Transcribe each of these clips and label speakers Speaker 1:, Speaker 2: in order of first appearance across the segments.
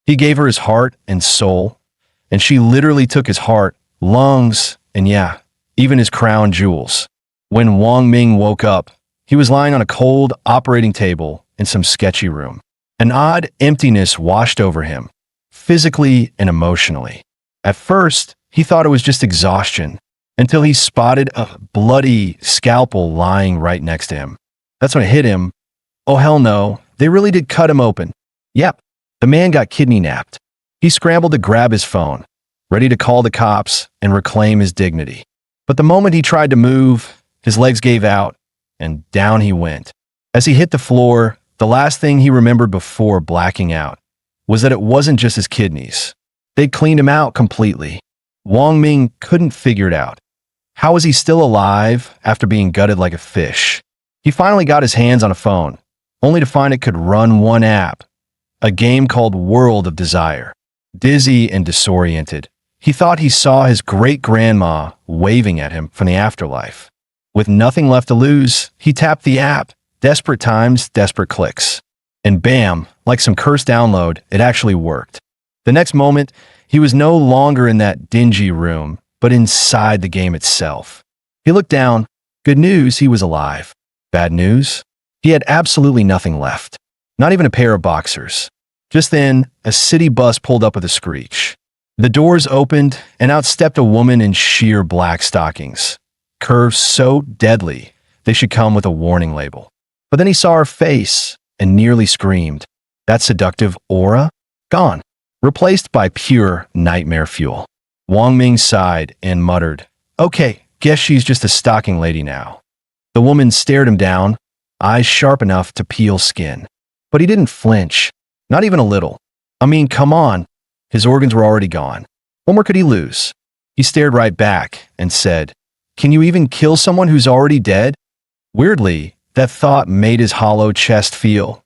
Speaker 1: He gave her his heart and soul, and she literally took his heart, lungs, and yeah, even his crown jewels. When Wang Ming woke up, he was lying on a cold operating table in some sketchy room. An odd emptiness washed over him, physically and emotionally. At first, he thought it was just exhaustion, until he spotted a bloody scalpel lying right next to him. That's when it hit him. Oh hell no, they really did cut him open. Yep, the man got kidney napped. He scrambled to grab his phone, ready to call the cops and reclaim his dignity. But the moment he tried to move, his legs gave out, and down he went. As he hit the floor, the last thing he remembered before blacking out was that it wasn't just his kidneys. They'd cleaned him out completely. Wang Ming couldn't figure it out. How was he still alive after being gutted like a fish? He finally got his hands on a phone, only to find it could run one app, a game called World of Desire. Dizzy and disoriented, he thought he saw his great-grandma waving at him from the afterlife. With nothing left to lose, he tapped the app. Desperate times, desperate clicks. And bam, like some cursed download, it actually worked. The next moment, he was no longer in that dingy room, but inside the game itself. He looked down. Good news, he was alive. Bad news? He had absolutely nothing left. Not even a pair of boxers. Just then, a city bus pulled up with a screech. The doors opened, and out stepped a woman in sheer black stockings. Curves so deadly, they should come with a warning label. But then he saw her face and nearly screamed. That seductive aura? Gone. Replaced by pure nightmare fuel. Wang Ming sighed and muttered, "Okay, guess she's just a stocking lady now." The woman stared him down, eyes sharp enough to peel skin. But he didn't flinch, not even a little. I mean, come on. His organs were already gone. What more could he lose? He stared right back and said, "Can you even kill someone who's already dead?" Weirdly, that thought made his hollow chest feel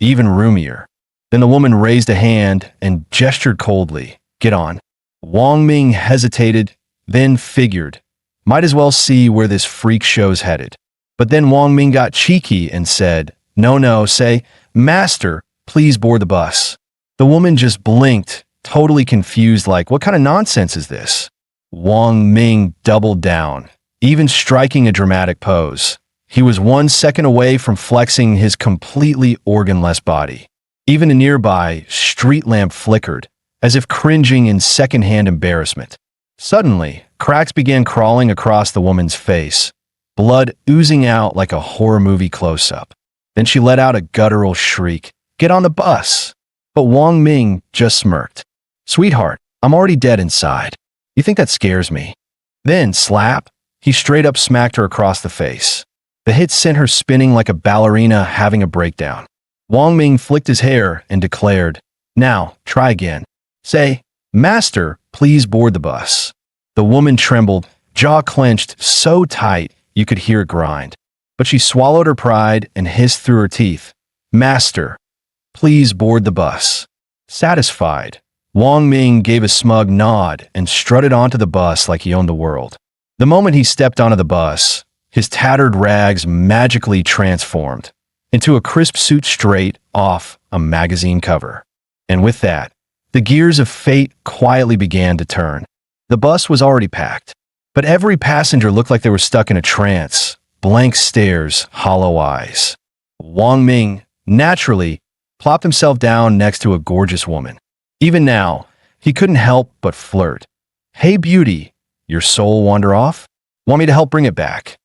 Speaker 1: even roomier. Then the woman raised a hand and gestured coldly. "Get on." Wang Ming hesitated, then figured, might as well see where this freak show's headed. But then Wang Ming got cheeky and said, No, say, "Master, please board the bus." The woman just blinked, totally confused, like, what kind of nonsense is this? Wang Ming doubled down, even striking a dramatic pose. He was 1 second away from flexing his completely organless body. Even a nearby street lamp flickered, as if cringing in secondhand embarrassment. Suddenly, cracks began crawling across the woman's face, blood oozing out like a horror movie close-up. Then she let out a guttural shriek, "Get on the bus!" But Wang Ming just smirked. "Sweetheart, I'm already dead inside. You think that scares me?" Then, slap, he straight up smacked her across the face. The hit sent her spinning like a ballerina having a breakdown. Wang Ming flicked his hair and declared, "Now, try again. Say, 'Master, please board the bus.'" The woman trembled, jaw clenched so tight you could hear it grind. But she swallowed her pride and hissed through her teeth, "Master, please board the bus." Satisfied, Wang Ming gave a smug nod and strutted onto the bus like he owned the world. The moment he stepped onto the bus, his tattered rags magically transformed into a crisp suit straight off a magazine cover. And with that, the gears of fate quietly began to turn. The bus was already packed, but every passenger looked like they were stuck in a trance, blank stares, hollow eyes. Wang Ming, naturally, plopped himself down next to a gorgeous woman. Even now, he couldn't help but flirt. "Hey beauty, your soul wander off? Want me to help bring it back?"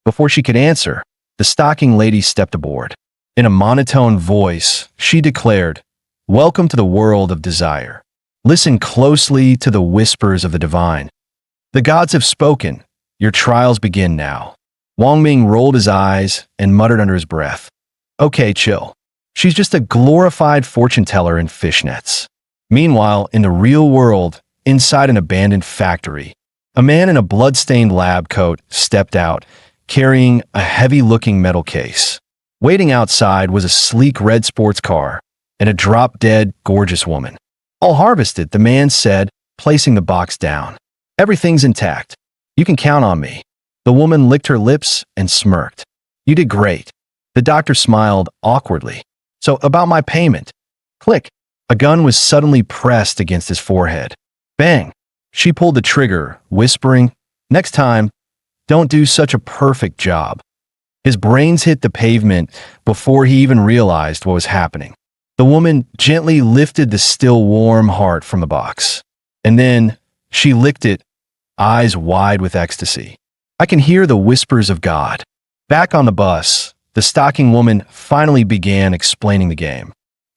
Speaker 1: Before she could answer, the stocking lady stepped aboard. In a monotone voice, she declared, "Welcome to the world of desire. Listen closely to the whispers of the divine. The gods have spoken. Your trials begin now." Wang Ming rolled his eyes and muttered under his breath, "Okay, chill. She's just a glorified fortune teller in fishnets." Meanwhile, in the real world, inside an abandoned factory, a man in a blood-stained lab coat stepped out, carrying a heavy-looking metal case. Waiting outside was a sleek red sports car and a drop-dead, gorgeous woman. "I'll harvest it," the man said, placing the box down. "Everything's intact. You can count on me." The woman licked her lips and smirked. "You did great." The doctor smiled awkwardly. "So, about my payment." Click. A gun was suddenly pressed against his forehead. Bang! She pulled the trigger, whispering, "Next time, don't do such a perfect job." His brains hit the pavement before he even realized what was happening. The woman gently lifted the still warm heart from the box. And then she licked it, eyes wide with ecstasy. I can hear the whispers of God. Back on the bus, the stocking woman finally began explaining the game.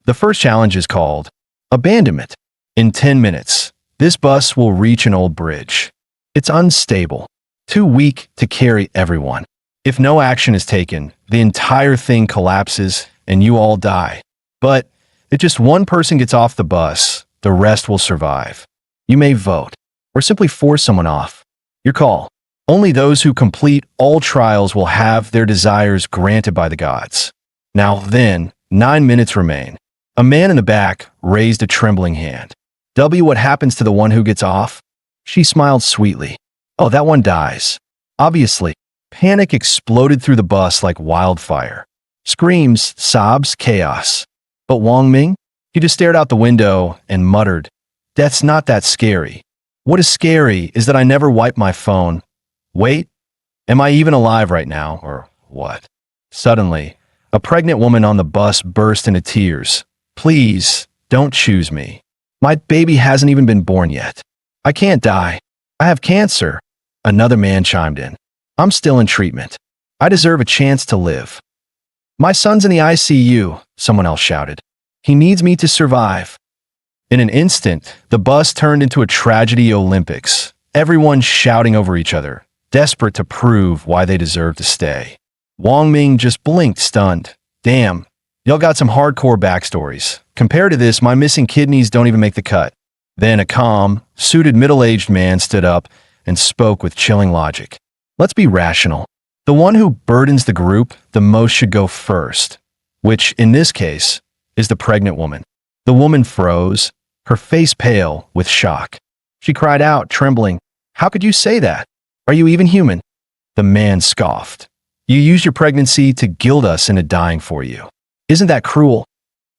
Speaker 1: The first challenge is called Abandonment. In 10 minutes, this bus will reach an old bridge. It's unstable, too weak to carry everyone. If no action is taken, the entire thing collapses and you all die. But if just one person gets off the bus, the rest will survive. You may vote, or simply force someone off. Your call. Only those who complete all trials will have their desires granted by the gods. Now then, 9 minutes remain. A man in the back raised a trembling hand. What happens to the one who gets off? She smiled sweetly. Oh, that one dies. Obviously, panic exploded through the bus like wildfire. Screams, sobs, chaos. But Wang Ming? He just stared out the window and muttered, "Death's not that scary. What is scary is that I never wiped my phone. Wait, am I even alive right now, or what?" Suddenly, a pregnant woman on the bus burst into tears. "Please, don't choose me. My baby hasn't even been born yet. I can't die. I have cancer." Another man chimed in. "I'm still in treatment. I deserve a chance to live." "My son's in the ICU," someone else shouted. "He needs me to survive." In an instant, the bus turned into a tragedy Olympics, everyone shouting over each other, desperate to prove why they deserved to stay. Wang Ming just blinked, stunned. "Damn, y'all got some hardcore backstories. Compared to this, my missing kidneys don't even make the cut." Then a calm, suited middle-aged man stood up and spoke with chilling logic. "Let's be rational. The one who burdens the group the most should go first," which, in this case, is the pregnant woman. The woman froze, her face pale with shock. She cried out, trembling, "How could you say that? Are you even human?" The man scoffed. "You used your pregnancy to guilt us into dying for you. Isn't that cruel?"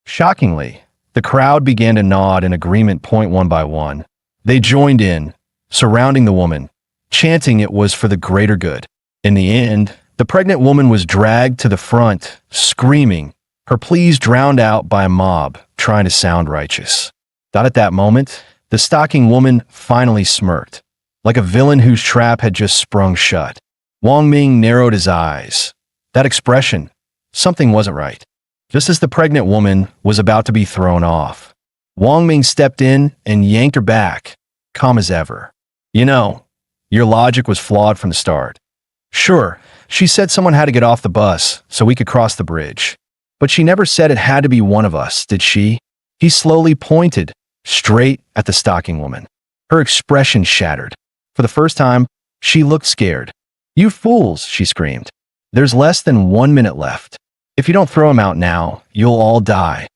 Speaker 1: Shockingly, the crowd began to nod in agreement point one by one. They joined in, surrounding the woman, chanting it was for the greater good. In the end, the pregnant woman was dragged to the front, screaming, her pleas drowned out by a mob trying to sound righteous. At that moment, the stocking woman finally smirked, like a villain whose trap had just sprung shut. Wang Ming narrowed his eyes. That expression, something wasn't right. Just as the pregnant woman was about to be thrown off, Wang Ming stepped in and yanked her back, calm as ever. "You know, your logic was flawed from the start. Sure, she said someone had to get off the bus so we could cross the bridge. But she never said it had to be one of us, did she?" He slowly pointed straight at the stocking woman. Her expression shattered. For the first time, she looked scared. "You fools," she screamed. "There's less than 1 minute left. If you don't throw him out now, you'll all die."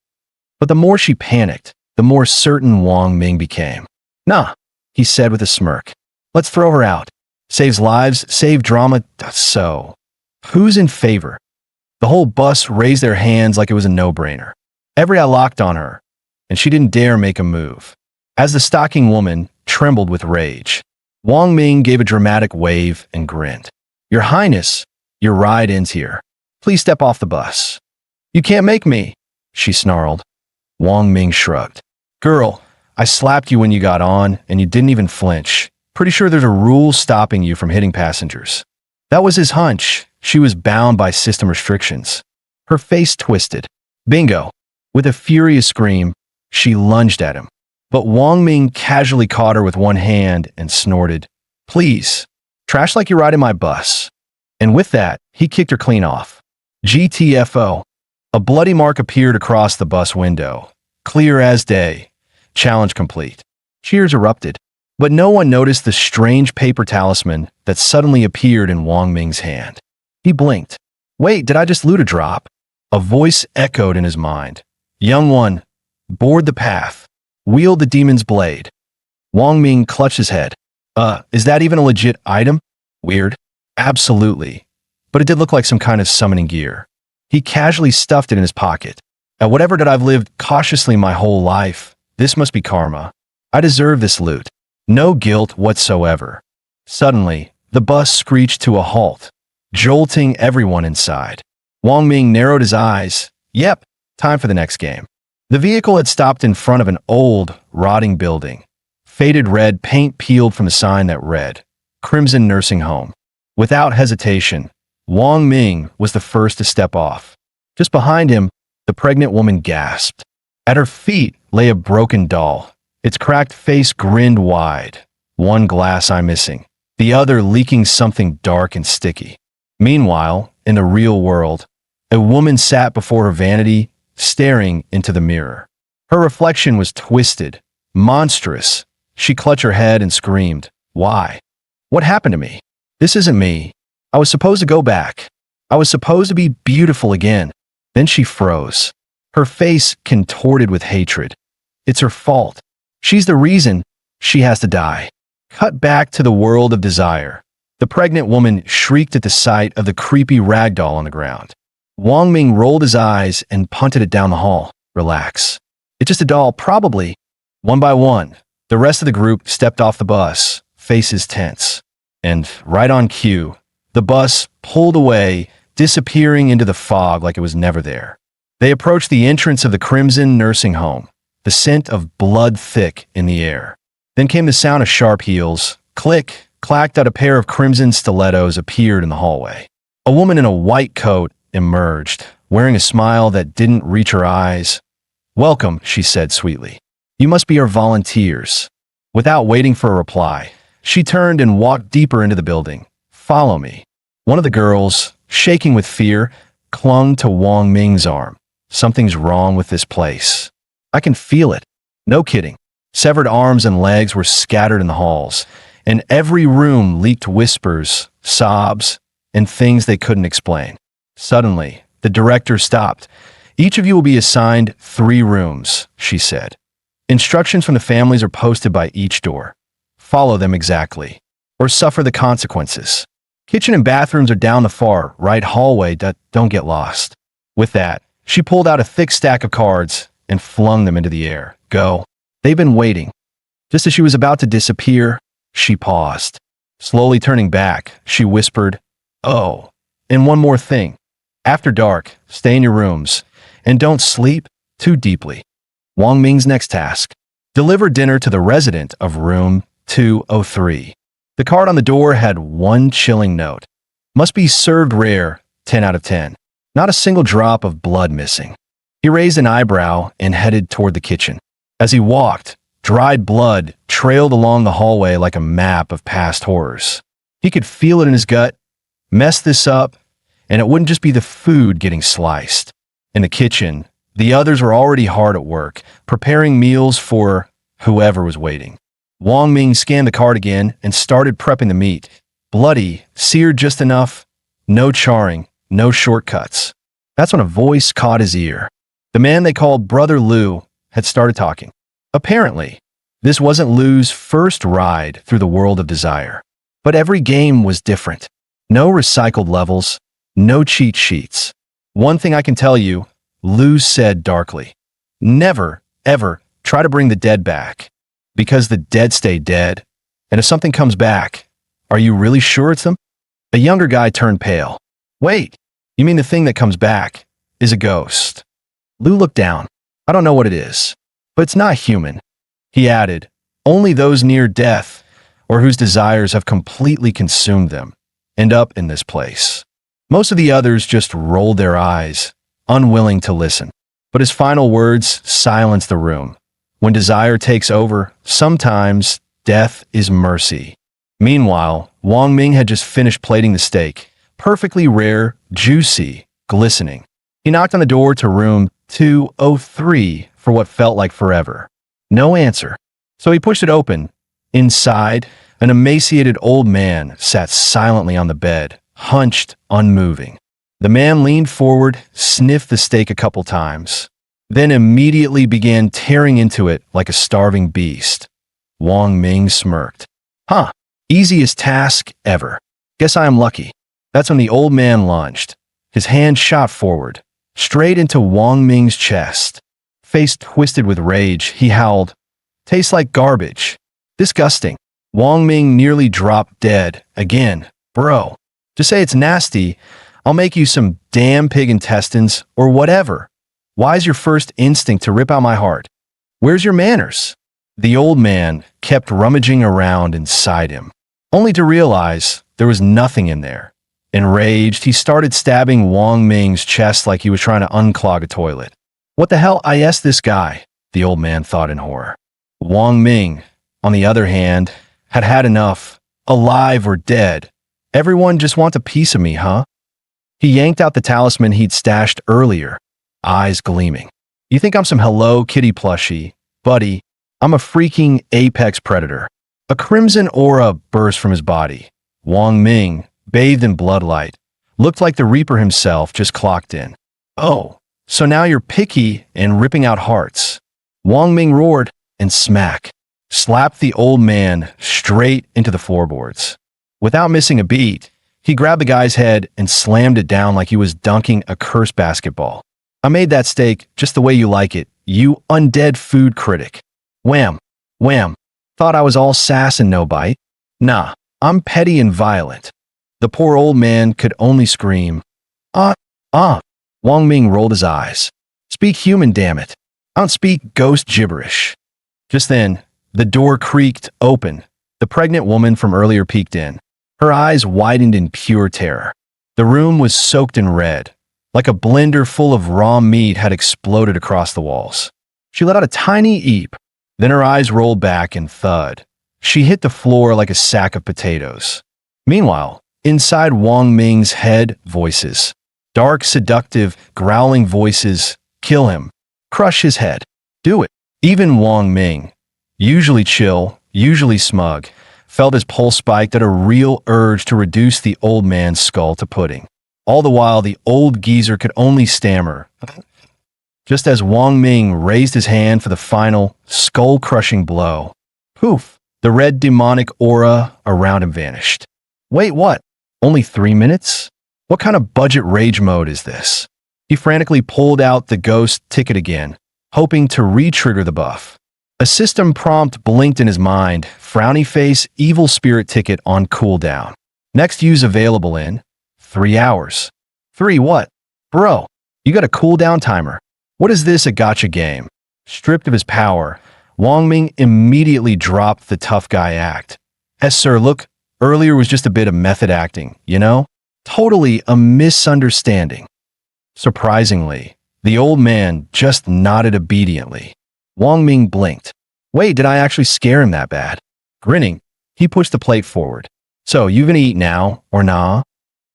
Speaker 1: But the more she panicked, the more certain Wang Ming became. "Nah," he said with a smirk. "Let's throw her out. Saves lives, save drama, so. Who's in favor?" The whole bus raised their hands like it was a no-brainer. Every eye locked on her, and she didn't dare make a move. As the stocking woman trembled with rage, Wang Ming gave a dramatic wave and grinned. "Your Highness, your ride ends here. Please step off the bus." "You can't make me," she snarled. Wang Ming shrugged. "Girl, I slapped you when you got on, and you didn't even flinch. Pretty sure there's a rule stopping you from hitting passengers." That was his hunch. She was bound by system restrictions. Her face twisted. Bingo! With a furious scream, she lunged at him. But Wang Ming casually caught her with one hand and snorted, "Please, trash like you're riding my bus." And with that, he kicked her clean off. GTFO. A bloody mark appeared across the bus window. Clear as day. Challenge complete. Cheers erupted. But no one noticed the strange paper talisman that suddenly appeared in Wang Ming's hand. He blinked. "Wait, did I just loot a drop?" A voice echoed in his mind. "Young one, board the path. Wield the demon's blade." Wang Ming clutched his head. Is that even a legit item?" "Weird." "Absolutely. But it did look like some kind of summoning gear." He casually stuffed it in his pocket. At whatever that I've lived cautiously my whole life, this must be karma. I deserve this loot. No guilt whatsoever. Suddenly, the bus screeched to a halt, jolting everyone inside. Wang Ming narrowed his eyes. Yep, time for the next game. The vehicle had stopped in front of an old, rotting building. Faded red paint peeled from a sign that read, Crimson Nursing Home. Without hesitation, Wang Ming was the first to step off. Just behind him, the pregnant woman gasped. At her feet lay a broken doll. Its cracked face grinned wide, one glass eye missing, the other leaking something dark and sticky. Meanwhile, in the real world, a woman sat before her vanity, staring into the mirror. Her reflection was twisted, monstrous. She clutched her head and screamed, "Why? What happened to me? This isn't me. I was supposed to go back. I was supposed to be beautiful again." Then she froze, her face contorted with hatred. It's her fault. She's the reason she has to die. Cut back to the world of desire. The pregnant woman shrieked at the sight of the creepy rag doll on the ground. Wang Ming rolled his eyes and punted it down the hall. Relax. It's just a doll, probably. One by one, the rest of the group stepped off the bus, faces tense. And right on cue, the bus pulled away, disappearing into the fog like it was never there. They approached the entrance of the Crimson Nursing Home, the scent of blood thick in the air. Then came the sound of sharp heels. Click, clacked out a pair of crimson stilettos appeared in the hallway. A woman in a white coat emerged, wearing a smile that didn't reach her eyes. "Welcome," she said sweetly. "You must be our volunteers." Without waiting for a reply, she turned and walked deeper into the building. "Follow me." One of the girls, shaking with fear, clung to Wang Ming's arm. "Something's wrong with this place. I can feel it." No kidding. Severed arms and legs were scattered in the halls, and every room leaked whispers, sobs, and things they couldn't explain. Suddenly, the director stopped. "Each of you will be assigned 3 rooms," she said. "Instructions from the families are posted by each door. Follow them exactly, or suffer the consequences. Kitchen and bathrooms are down the far right hallway. Don't get lost." With that, she pulled out a thick stack of cards and flung them into the air. "Go." They've been waiting. Just as she was about to disappear, she paused. Slowly turning back, she whispered, "Oh, and one more thing. After dark, stay in your rooms, and don't sleep too deeply." Wang Ming's next task: deliver dinner to the resident of room 203. The card on the door had one chilling note. "Must be served rare, 10 out of 10. Not a single drop of blood missing." He raised an eyebrow and headed toward the kitchen. As he walked, dried blood trailed along the hallway like a map of past horrors. He could feel it in his gut. Mess this up, and it wouldn't just be the food getting sliced. In the kitchen, the others were already hard at work, preparing meals for whoever was waiting. Wang Ming scanned the card again and started prepping the meat. Bloody, seared just enough, no charring, no shortcuts. That's when a voice caught his ear. The man they called Brother Lu had started talking. Apparently, this wasn't Lu's first ride through the world of desire. But every game was different. No recycled levels, no cheat sheets. "One thing I can tell you," Lu said darkly. "Never, ever try to bring the dead back. Because the dead stay dead. And if something comes back, are you really sure it's them?" A younger guy turned pale. "Wait, you mean the thing that comes back is a ghost?" Lu looked down. "I don't know what it is, but it's not human." He added, "Only those near death, or whose desires have completely consumed them, end up in this place." Most of the others just rolled their eyes, unwilling to listen. But his final words silenced the room. When desire takes over, sometimes death is mercy. Meanwhile, Wang Ming had just finished plating the steak, perfectly rare, juicy, glistening. He knocked on the door to room 203 for what felt like forever. No answer. So he pushed it open. Inside, an emaciated old man sat silently on the bed, hunched, unmoving. The man leaned forward, sniffed the steak a couple times, then immediately began tearing into it like a starving beast. Wang Ming smirked. "Huh, easiest task ever. Guess I am lucky." That's when the old man lunged. His hand shot forward. straight into Wang Ming's chest. Face twisted with rage, he howled, "Tastes like garbage. Disgusting." Wang Ming nearly dropped dead. Again. "Bro, just say it's nasty. I'll make you some damn pig intestines or whatever. Why is your first instinct to rip out my heart? Where's your manners?" The old man kept rummaging around inside him, only to realize there was nothing in there. Enraged, he started stabbing Wang Ming's chest like he was trying to unclog a toilet. "What the hell is this guy?" the old man thought in horror. Wang Ming, on the other hand, had had enough. Alive or dead, everyone just wants a piece of me, huh? He yanked out the talisman he'd stashed earlier, eyes gleaming. "You think I'm some Hello Kitty plushie? Buddy, I'm a freaking apex predator." A crimson aura burst from his body. Wang Ming, bathed in bloodlight, looked like the Reaper himself just clocked in. "Oh, so now you're picky and ripping out hearts." Wang Ming roared and slapped the old man straight into the floorboards. Without missing a beat, he grabbed the guy's head and slammed it down like he was dunking a cursed basketball. "I made that steak just the way you like it, you undead food critic." Wham! Wham! Thought I was all sass and no bite? Nah, I'm petty and violent. The poor old man could only scream, "Ah, ah." Wang Ming rolled his eyes. "Speak human, damn it. I don't speak ghost gibberish." Just then, the door creaked open. The pregnant woman from earlier peeked in. Her eyes widened in pure terror. The room was soaked in red, like a blender full of raw meat had exploded across the walls. She let out a tiny eep. Then her eyes rolled back and thud. She hit the floor like a sack of potatoes. Meanwhile, inside Wang Ming's head, voices. Dark, seductive, growling voices. "Kill him. Crush his head. Do it." Even Wang Ming, usually chill, usually smug, felt his pulse spiked at a real urge to reduce the old man's skull to pudding. All the while, the old geezer could only stammer. Just as Wang Ming raised his hand for the final, skull-crushing blow. Poof! The red demonic aura around him vanished. Wait, what? Only 3 minutes? What kind of budget rage mode is this? He frantically pulled out the ghost ticket again, hoping to re-trigger the buff. A system prompt blinked in his mind. Frowny face, evil spirit ticket on cooldown. Next use available in 3 hours. 3 what? Bro, you got a cooldown timer. What is this, a gacha game? Stripped of his power, Wang Ming immediately dropped the tough guy act. Sir, look, earlier was just a bit of method acting, you know? Totally a misunderstanding. Surprisingly, the old man just nodded obediently. Wang Ming blinked. Wait, did I actually scare him that bad? Grinning, he pushed the plate forward. "So, you gonna eat now, or nah?"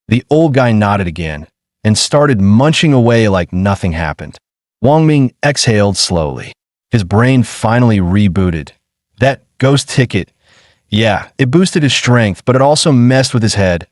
Speaker 1: The old guy nodded again and started munching away like nothing happened. Wang Ming exhaled slowly. His brain finally rebooted. That ghost ticket, yeah, it boosted his strength, but it also messed with his head.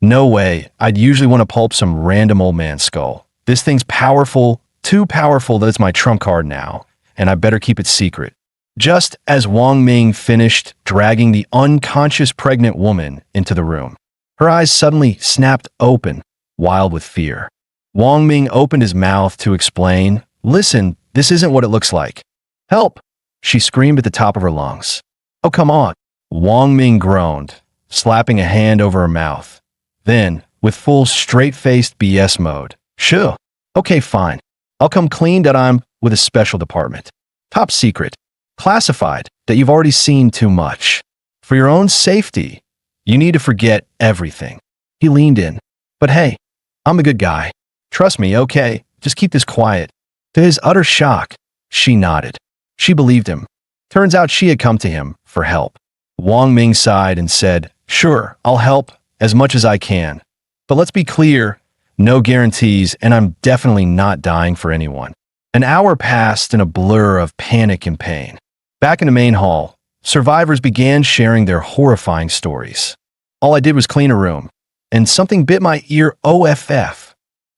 Speaker 1: No way, I'd usually want to pulp some random old man's skull. This thing's powerful, too powerful that it's my trump card now, and I better keep it secret. Just as Wang Ming finished dragging the unconscious pregnant woman into the room, her eyes suddenly snapped open, wild with fear. Wang Ming opened his mouth to explain, "Listen, this isn't what it looks like. Help!" She screamed at the top of her lungs. "Oh, come on." Wang Ming groaned, slapping a hand over her mouth. Then, with full straight-faced BS mode, "Sure. Okay, fine. I'll come clean that I'm with a special department. Top secret. Classified that you've already seen too much. For your own safety, you need to forget everything." He leaned in. "But hey, I'm a good guy. Trust me, okay? Just keep this quiet." To his utter shock, she nodded. She believed him. Turns out she had come to him for help. Wang Ming sighed and said, "Sure, I'll help as much as I can. But let's be clear, no guarantees, and I'm definitely not dying for anyone." An hour passed in a blur of panic and pain. Back in the main hall, survivors began sharing their horrifying stories. All I did was clean a room, and something bit my ear OFF.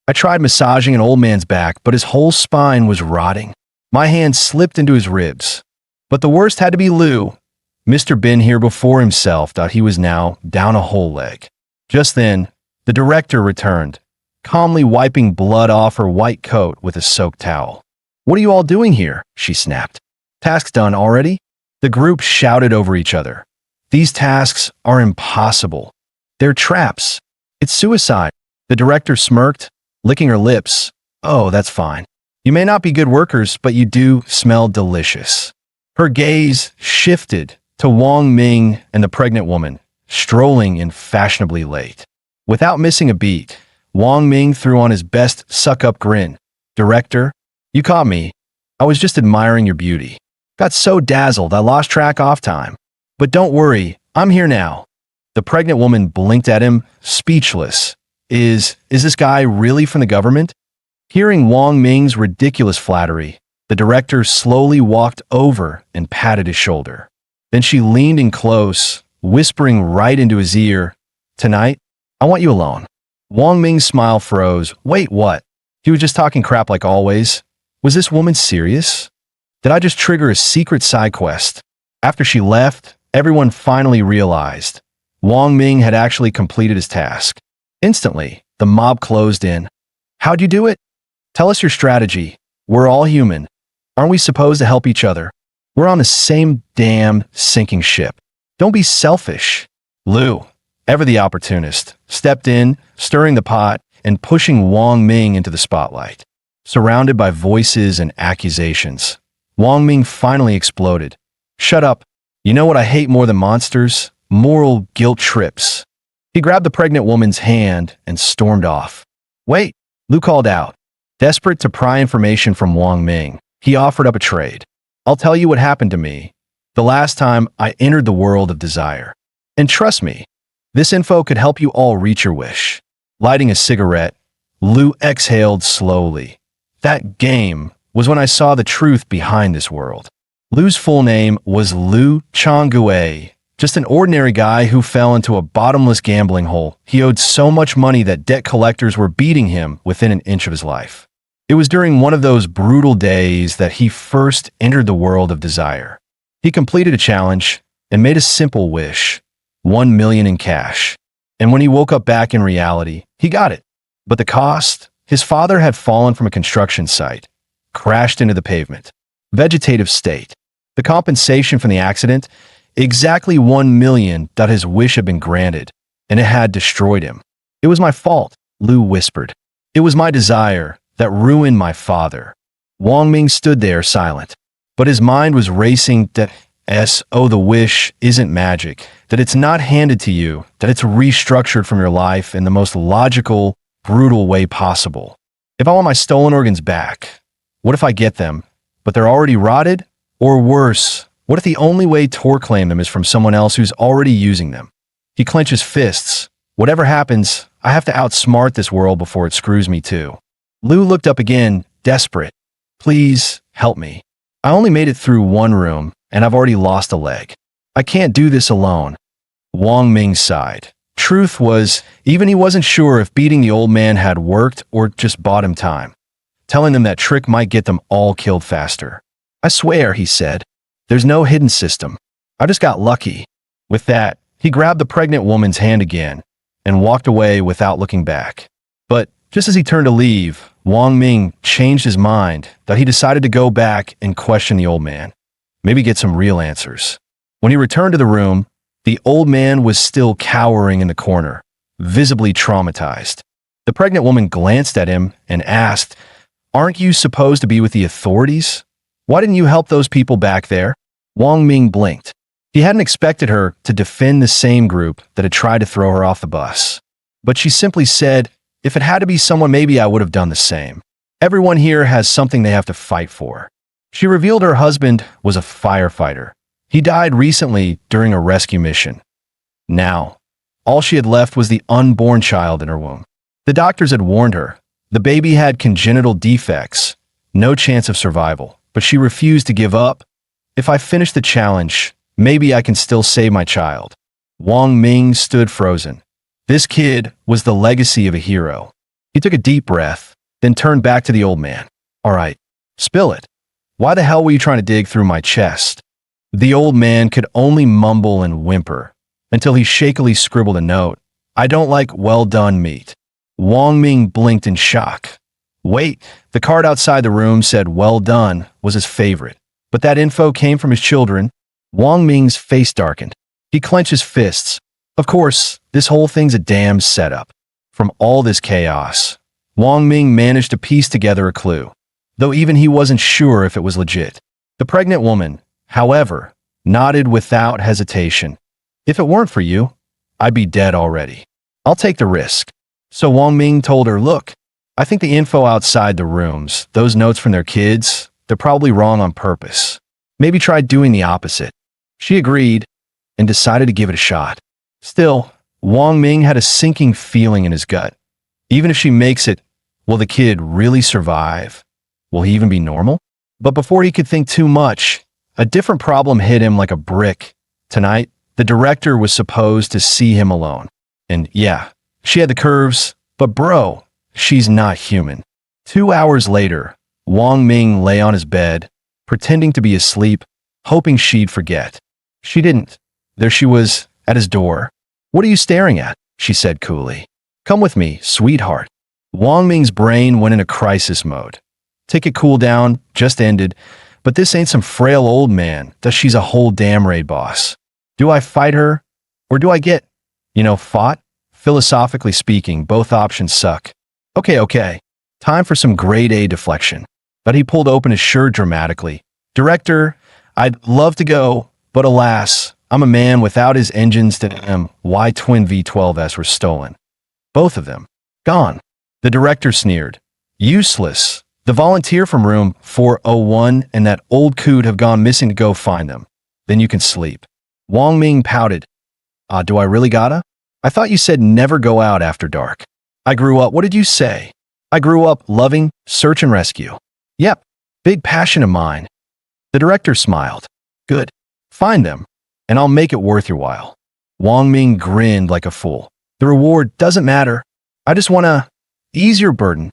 Speaker 1: I tried massaging an old man's back, but his whole spine was rotting. My hand slipped into his ribs. But the worst had to be Lou. Mr. Been here before himself thought he was now down a whole leg. Just then, the director returned. calmly wiping blood off her white coat with a soaked towel. "What are you all doing here?" she snapped. "Tasks done already?" The group shouted over each other. "These tasks are impossible. They're traps. It's suicide." The director smirked, licking her lips. "Oh, that's fine. You may not be good workers, but you do smell delicious." Her gaze shifted to Wang Ming and the pregnant woman, strolling in fashionably late. Without missing a beat, Wang Ming threw on his best suck-up grin. "Director, you caught me. I was just admiring your beauty. Got so dazzled I lost track of time. But don't worry, I'm here now." The pregnant woman blinked at him, speechless. Is this guy really from the government?" Hearing Wang Ming's ridiculous flattery, the director slowly walked over and patted his shoulder. Then she leaned in close, whispering right into his ear, "Tonight, I want you alone." Wang Ming's smile froze. Wait, what? He was just talking crap like always. Was this woman serious? Did I just trigger a secret side quest? After she left, everyone finally realized Wang Ming had actually completed his task. Instantly, the mob closed in. "How'd you do it? Tell us your strategy. We're all human. Aren't we supposed to help each other? We're on the same damn sinking ship. Don't be selfish." Lu, ever the opportunist, stepped in, stirring the pot and pushing Wang Ming into the spotlight. Surrounded by voices and accusations, Wang Ming finally exploded. "Shut up. You know what I hate more than monsters? Moral guilt trips." He grabbed the pregnant woman's hand and stormed off. "Wait," Lu called out. Desperate to pry information from Wang Ming, he offered up a trade. "I'll tell you what happened to me the last time I entered the world of desire. And trust me, this info could help you all reach your wish." Lighting a cigarette, Lu exhaled slowly. "That game was when I saw the truth behind this world." Lu's full name was Lu Changgue, just an ordinary guy who fell into a bottomless gambling hole. He owed so much money that debt collectors were beating him within an inch of his life. It was during one of those brutal days that he first entered the world of desire. He completed a challenge and made a simple wish, 1 million in cash. And when he woke up back in reality, he got it. But the cost? His father had fallen from a construction site, crashed into the pavement. Vegetative state. The compensation from the accident? Exactly 1 million that his wish had been granted, and it had destroyed him. "It was my fault," Lu whispered. "It was my desire that ruined my father." Wang Ming stood there silent, but his mind was racing that the wish isn't magic, that it's not handed to you, that it's restructured from your life in the most logical, brutal way possible. If I want my stolen organs back, what if I get them, but they're already rotted? Or worse, what if the only way to claim them is from someone else who's already using them? He clenches fists. Whatever happens, I have to outsmart this world before it screws me too. Lu looked up again, desperate. "Please, help me. I only made it through one room, and I've already lost a leg. I can't do this alone." Wang Ming sighed. Truth was, even he wasn't sure if beating the old man had worked or just bought him time, telling them that trick might get them all killed faster. "I swear," he said, "there's no hidden system. I just got lucky." With that, he grabbed the pregnant woman's hand again and walked away without looking back. But just as he turned to leave, Wang Ming changed his mind that he decided to go back and question the old man, maybe get some real answers. When he returned to the room, the old man was still cowering in the corner, visibly traumatized. The pregnant woman glanced at him and asked, "Aren't you supposed to be with the authorities? Why didn't you help those people back there?" Wang Ming blinked. He hadn't expected her to defend the same group that had tried to throw her off the bus. But she simply said, "If it had to be someone, maybe I would have done the same. Everyone here has something they have to fight for." She revealed her husband was a firefighter. He died recently during a rescue mission. Now, all she had left was the unborn child in her womb. The doctors had warned her. The baby had congenital defects, no chance of survival, but she refused to give up. "If I finish the challenge, maybe I can still save my child." Wang Ming stood frozen. This kid was the legacy of a hero. He took a deep breath, then turned back to the old man. "All right, spill it. Why the hell were you trying to dig through my chest?" The old man could only mumble and whimper until he shakily scribbled a note. "I don't like well-done meat." Wang Ming blinked in shock. Wait, the card outside the room said "well done" was his favorite. But that info came from his children. Wang Ming's face darkened. He clenched his fists. Of course, this whole thing's a damn setup. From all this chaos, Wang Ming managed to piece together a clue, though even he wasn't sure if it was legit. The pregnant woman, however, nodded without hesitation. If it weren't for you, I'd be dead already. I'll take the risk. So Wang Ming told her, look, I think the info outside the rooms, those notes from their kids, they're probably wrong on purpose. Maybe try doing the opposite. She agreed and decided to give it a shot. Still, Wang Ming had a sinking feeling in his gut. Even if she makes it, will the kid really survive? Will he even be normal? But before he could think too much, a different problem hit him like a brick. Tonight, the director was supposed to see him alone. And yeah, she had the curves, but bro, she's not human. 2 hours later, Wang Ming lay on his bed, pretending to be asleep, hoping she'd forget. She didn't. There she was, at his door. What are you staring at? She said coolly. Come with me, sweetheart. Wang Ming's brain went into crisis mode. Ticket cooldown just ended, but this ain't some frail old man that she's a whole damn raid boss. Do I fight her, or do I get, fought? Philosophically speaking, both options suck. Okay. Time for some grade A deflection. But he pulled open his shirt dramatically. Director, I'd love to go, but alas, I'm a man without his engines to why twin V12s were stolen. Both of them. Gone. The director sneered. Useless. The volunteer from room 401 and that old coot have gone missing to go find them. Then you can sleep. Wang Ming pouted. Do I really gotta? I thought you said never go out after dark. I grew up, what did you say? I grew up loving search and rescue. Yep, big passion of mine. The director smiled. Good. Find them, and I'll make it worth your while. Wang Ming grinned like a fool. The reward doesn't matter. I just want to ease your burden.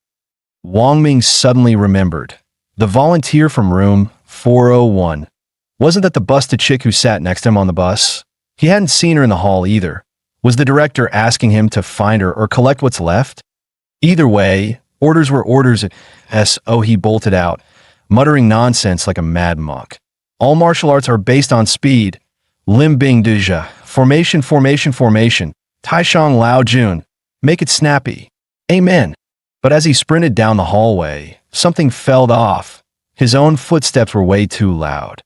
Speaker 1: Wang Ming suddenly remembered. The volunteer from room 401. Wasn't that the busted chick who sat next to him on the bus? He hadn't seen her in the hall either. Was the director asking him to find her or collect what's left? Either way, orders were orders. He bolted out, muttering nonsense like a mad monk. All martial arts are based on speed. Lim Bing Duja. Formation. Taishang Lao Jun. Make it snappy. Amen. But as he sprinted down the hallway, something fell off. His own footsteps were way too loud.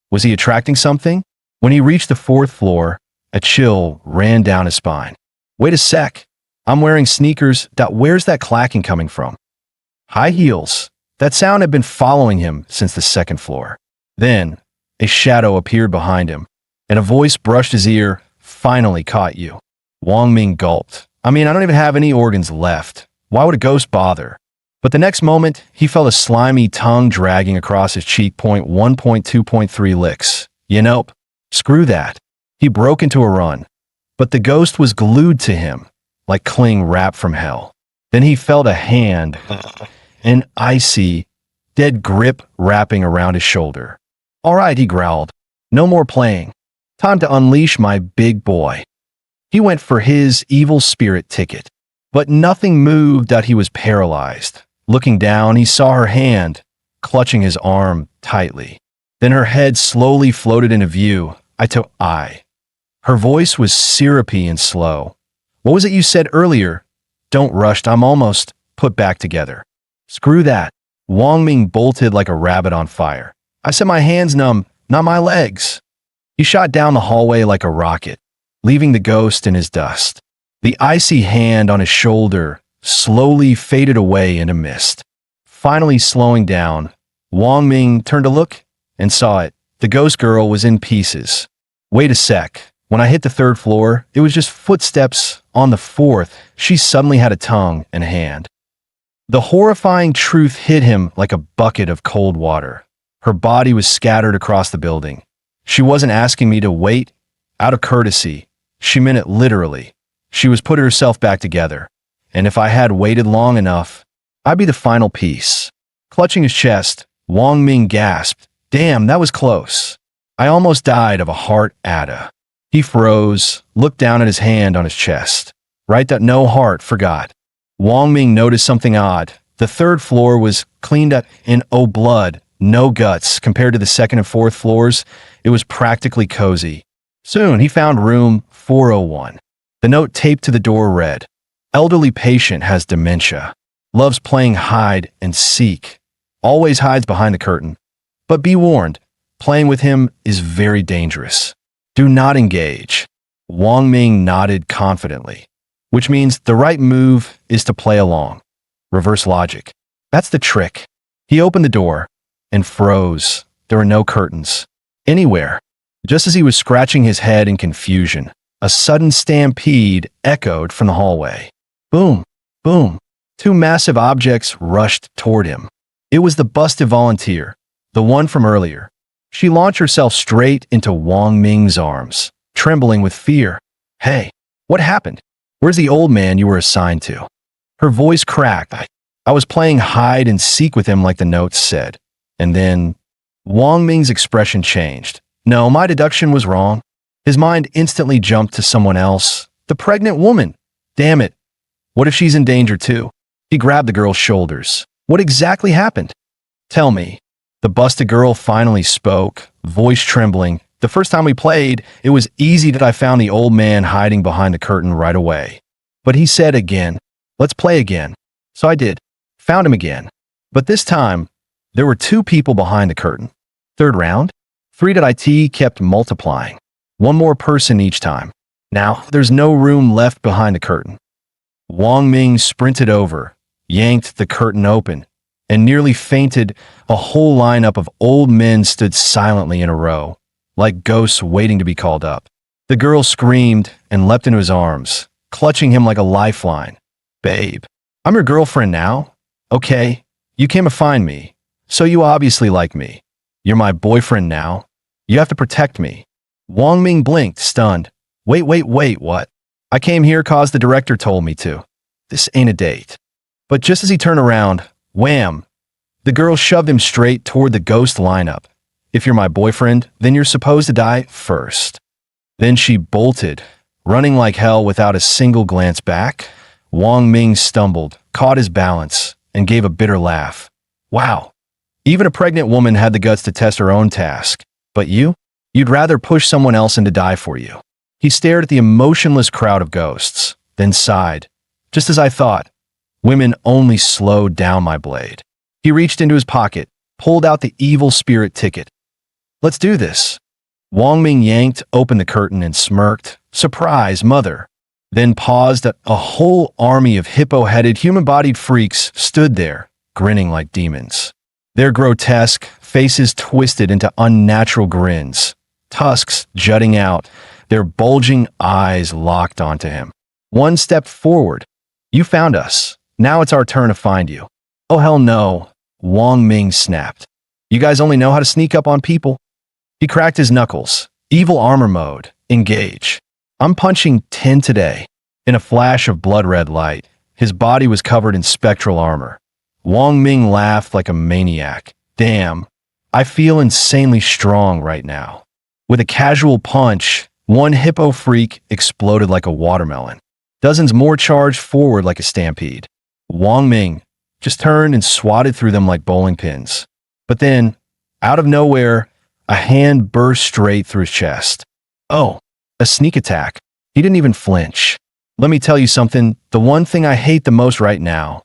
Speaker 1: Was he attracting something? When he reached the 4th floor, a chill ran down his spine. Wait a sec. I'm wearing sneakers. Where's that clacking coming from? High heels. That sound had been following him since the 2nd floor. Then, a shadow appeared behind him, and a voice brushed his ear. Finally caught you. Wang Ming gulped. I don't even have any organs left. Why would a ghost bother? But the next moment, he felt a slimy tongue dragging across his cheek. 1.2.3 licks. Nope. Screw that. He broke into a run. But the ghost was glued to him, like cling wrap from hell. Then he felt a hand, an icy, dead grip wrapping around his shoulder. All right, he growled. No more playing. Time to unleash my big boy. He went for his evil spirit ticket. But nothing moved. He was paralyzed. Looking down, he saw her hand, clutching his arm tightly. Then her head slowly floated into view. Her voice was syrupy and slow. What was it you said earlier? Don't rush. I'm almost put back together. Screw that. Wang Ming bolted like a rabbit on fire. I said my hands numb, not my legs. He shot down the hallway like a rocket, leaving the ghost in his dust. The icy hand on his shoulder slowly faded away into mist. Finally slowing down, Wang Ming turned to look and saw it. The ghost girl was in pieces. Wait a sec. When I hit the 3rd floor, it was just footsteps. On the 4th, she suddenly had a tongue and a hand. The horrifying truth hit him like a bucket of cold water. Her body was scattered across the building. She wasn't asking me to wait. Out of courtesy, she meant it literally. She was putting herself back together. And if I had waited long enough, I'd be the final piece. Clutching his chest, Wang Ming gasped. Damn, that was close. I almost died of a heart attack. He froze, looked down at his hand on his chest. Right, that no heart forgot. Wang Ming noticed something odd. The third floor was cleaned up in blood, no guts. Compared to the second and fourth floors, it was practically cozy. Soon, he found room 401. The note taped to the door read, "Elderly patient has dementia. Loves playing hide and seek. Always hides behind the curtain. But be warned, playing with him is very dangerous. Do not engage." Wang Ming nodded confidently, which means the right move is to play along. Reverse logic. That's the trick. He opened the door and froze. There were no curtains anywhere. Just as he was scratching his head in confusion, a sudden stampede echoed from the hallway. Boom, boom. Two massive objects rushed toward him. It was the busted volunteer, the one from earlier. She launched herself straight into Wang Ming's arms, trembling with fear. "Hey, what happened? Where's the old man you were assigned to?" Her voice cracked. I was playing hide and seek with him like the notes said. And then Wang Ming's expression changed. No, my deduction was wrong. His mind instantly jumped to someone else. The pregnant woman. Damn it. What if she's in danger too? He grabbed the girl's shoulders. What exactly happened? Tell me. The busted girl finally spoke, voice trembling. The first time we played, it was easy that I found the old man hiding behind the curtain right away. But he said again, "Let's play again." So I did. Found him again. But this time, there were two people behind the curtain. Third round, 3.it kept multiplying. One more person each time. Now, there's no room left behind the curtain. Wang Ming sprinted over, yanked the curtain open, and nearly fainted. A whole lineup of old men stood silently in a row, like ghosts waiting to be called up. The girl screamed and leapt into his arms, clutching him like a lifeline. "Babe, I'm your girlfriend now. Okay, you came to find me, so you obviously like me. You're my boyfriend now. You have to protect me." Wang Ming blinked, stunned. Wait, what? "I came here 'cause the director told me to. This ain't a date." But just as he turned around, wham! The girl shoved him straight toward the ghost lineup. "If you're my boyfriend, then you're supposed to die first." Then she bolted, running like hell without a single glance back. Wang Ming stumbled, caught his balance, and gave a bitter laugh. Wow, even a pregnant woman had the guts to test her own task. But you? You'd rather push someone else in to die for you. He stared at the emotionless crowd of ghosts, then sighed. Just as I thought, women only slowed down my blade. He reached into his pocket, pulled out the evil spirit ticket. "Let's do this." Wang Ming yanked open the curtain and smirked. "Surprise, mother." Then paused. A whole army of hippo-headed, human-bodied freaks stood there, grinning like demons. Their grotesque faces twisted into unnatural grins, tusks jutting out, their bulging eyes locked onto him. One stepped forward. "You found us. Now it's our turn to find you." "Oh hell no," Wang Ming snapped. "You guys only know how to sneak up on people?" He cracked his knuckles. Evil armor mode. Engage. "I'm punching 10 today." In a flash of blood-red light, his body was covered in spectral armor. Wang Ming laughed like a maniac. "Damn, I feel insanely strong right now." With a casual punch, one hippo freak exploded like a watermelon. Dozens more charged forward like a stampede. Wang Ming just turned and swatted through them like bowling pins. But then, out of nowhere, a hand burst straight through his chest. Oh, a sneak attack. He didn't even flinch. Let me tell you something, the one thing I hate the most right now,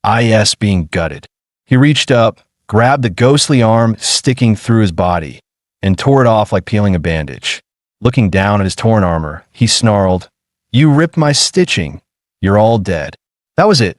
Speaker 1: is being gutted. He reached up, grabbed the ghostly arm sticking through his body, and tore it off like peeling a bandage. Looking down at his torn armor, he snarled, "You ripped my stitching. You're all dead." That was it.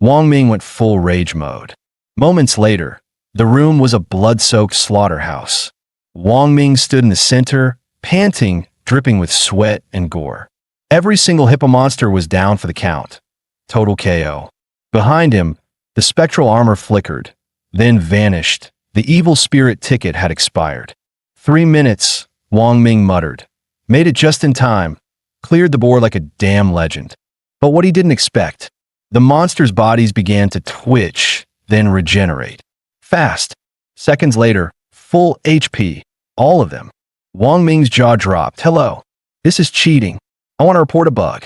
Speaker 1: Wang Ming went full rage mode. Moments later, the room was a blood-soaked slaughterhouse. Wang Ming stood in the center, panting, dripping with sweat and gore. Every single hippo monster was down for the count. Total KO. Behind him, the spectral armor flickered, then vanished. The evil spirit ticket had expired. 3 minutes, Wang Ming muttered. Made it just in time. Cleared the board like a damn legend. But what he didn't expect, the monsters' bodies began to twitch, then regenerate. Fast. Seconds later, full HP. All of them. Wang Ming's jaw dropped. Hello. This is cheating. I want to report a bug.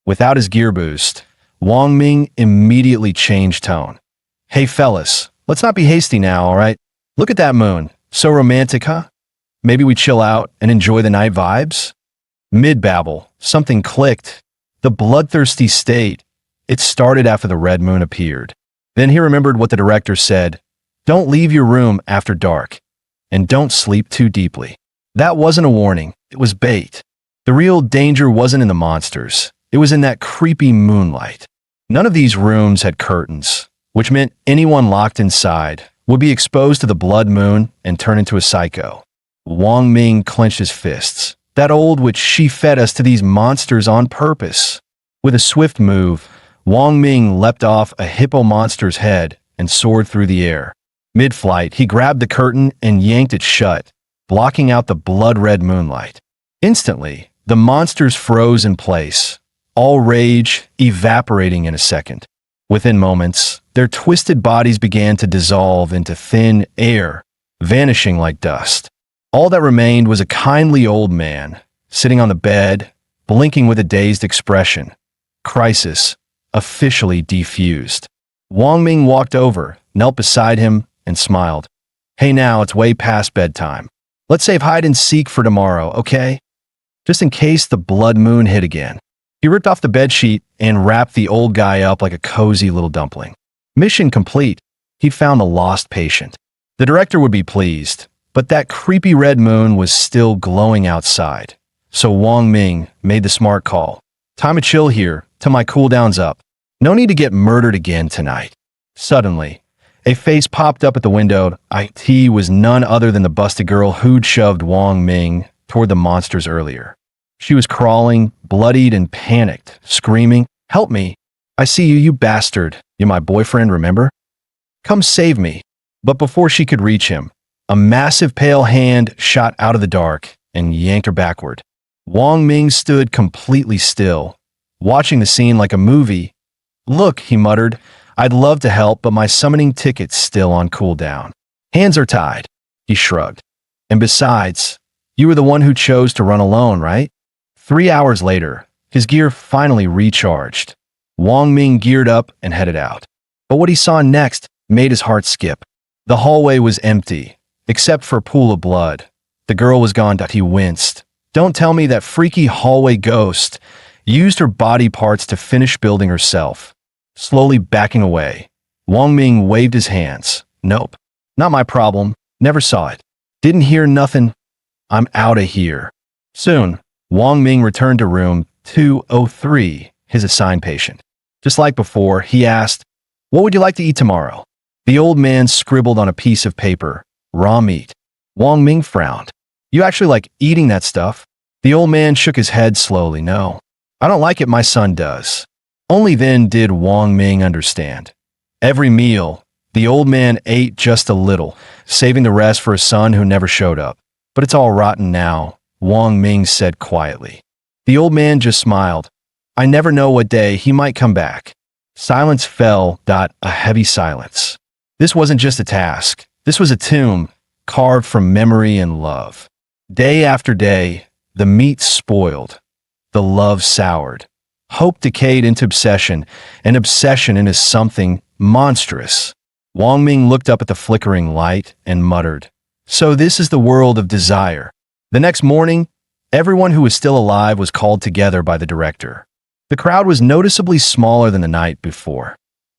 Speaker 1: Without his gear boost, Wang Ming immediately changed tone. Hey fellas, let's not be hasty now, alright? Look at that moon. So romantic, huh? Maybe we chill out and enjoy the night vibes? Mid-babble, something clicked. The bloodthirsty state. It started after the red moon appeared. Then he remembered what the director said. Don't leave your room after dark. And don't sleep too deeply. That wasn't a warning. It was bait. The real danger wasn't in the monsters. It was in that creepy moonlight. None of these rooms had curtains, which meant anyone locked inside would be exposed to the blood moon and turn into a psycho. Wang Ming clenched his fists. That old witch, she fed us to these monsters on purpose. With a swift move, Wang Ming leapt off a hippo monster's head and soared through the air. Mid-flight, he grabbed the curtain and yanked it shut, blocking out the blood-red moonlight. Instantly, the monsters froze in place, all rage evaporating in a second. Within moments, their twisted bodies began to dissolve into thin air, vanishing like dust. All that remained was a kindly old man, sitting on the bed, blinking with a dazed expression. Crisis officially defused. Wang Ming walked over, knelt beside him, and smiled. Hey now, it's way past bedtime. Let's save hide and seek for tomorrow, okay? Just in case the blood moon hit again. He ripped off the bedsheet and wrapped the old guy up like a cozy little dumpling. Mission complete. He'd found the lost patient. The director would be pleased, but that creepy red moon was still glowing outside. So Wang Ming made the smart call. Time to chill here till my cooldown's up. No need to get murdered again tonight. Suddenly, a face popped up at the window. It was none other than the busted girl who'd shoved Wang Ming toward the monsters earlier. She was crawling, bloodied and panicked, screaming, "Help me! I see you, you bastard! You're my boyfriend, remember? Come save me!" But before she could reach him, a massive pale hand shot out of the dark and yanked her backward. Wang Ming stood completely still, watching the scene like a movie. "Look," he muttered, "I'd love to help, but my summoning ticket's still on cooldown. Hands are tied." He shrugged. "And besides, you were the one who chose to run alone, right?" 3 hours later, his gear finally recharged. Wang Ming geared up and headed out. But what he saw next made his heart skip. The hallway was empty, except for a pool of blood. The girl was gone. He winced. Don't tell me that freaky hallway ghost used her body parts to finish building herself. Slowly backing away, Wang Ming waved his hands. Nope, not my problem. Never saw it. Didn't hear nothing. I'm out of here. Soon, Wang Ming returned to room 203, his assigned patient. Just like before, he asked, "What would you like to eat tomorrow?" The old man scribbled on a piece of paper, "Raw meat." Wang Ming frowned. "You actually like eating that stuff?" The old man shook his head slowly. "No, I don't like it. My son does." Only then did Wang Ming understand. Every meal, the old man ate just a little, saving the rest for his son who never showed up. "But it's all rotten now," Wang Ming said quietly. The old man just smiled. "I never know what day he might come back." Silence fell. A heavy silence. This wasn't just a task. This was a tomb, carved from memory and love. Day after day, the meat spoiled. The love soured. Hope decayed into obsession, and obsession into something monstrous. Wang Ming looked up at the flickering light and muttered, "So this is the world of desire." The next morning, everyone who was still alive was called together by the director. The crowd was noticeably smaller than the night before.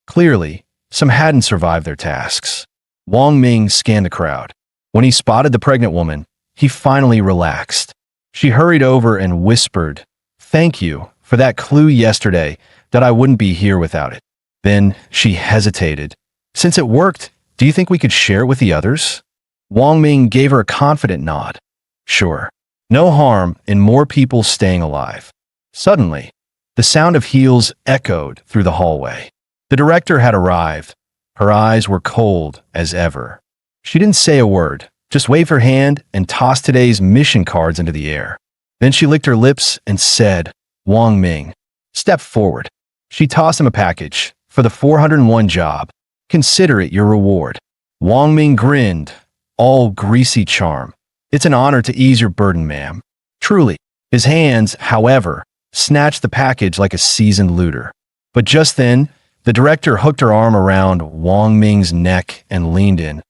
Speaker 1: Clearly, some hadn't survived their tasks. Wang Ming scanned the crowd. When he spotted the pregnant woman, he finally relaxed. She hurried over and whispered, "Thank you for that clue yesterday that I wouldn't be here without it." Then she hesitated. "Since it worked, do you think we could share it with the others?" Wang Ming gave her a confident nod. "Sure. No harm in more people staying alive." Suddenly, the sound of heels echoed through the hallway. The director had arrived. Her eyes were cold as ever. She didn't say a word, just waved her hand and tossed today's mission cards into the air. Then she licked her lips and said, "Wang Ming, step forward." She tossed him a package. "For the 401 job. Consider it your reward." Wang Ming grinned, all greasy charm. "It's an honor to ease your burden, ma'am." Truly. His hands, however, snatched the package like a seasoned looter. But just then, the director hooked her arm around Wang Ming's neck and leaned in.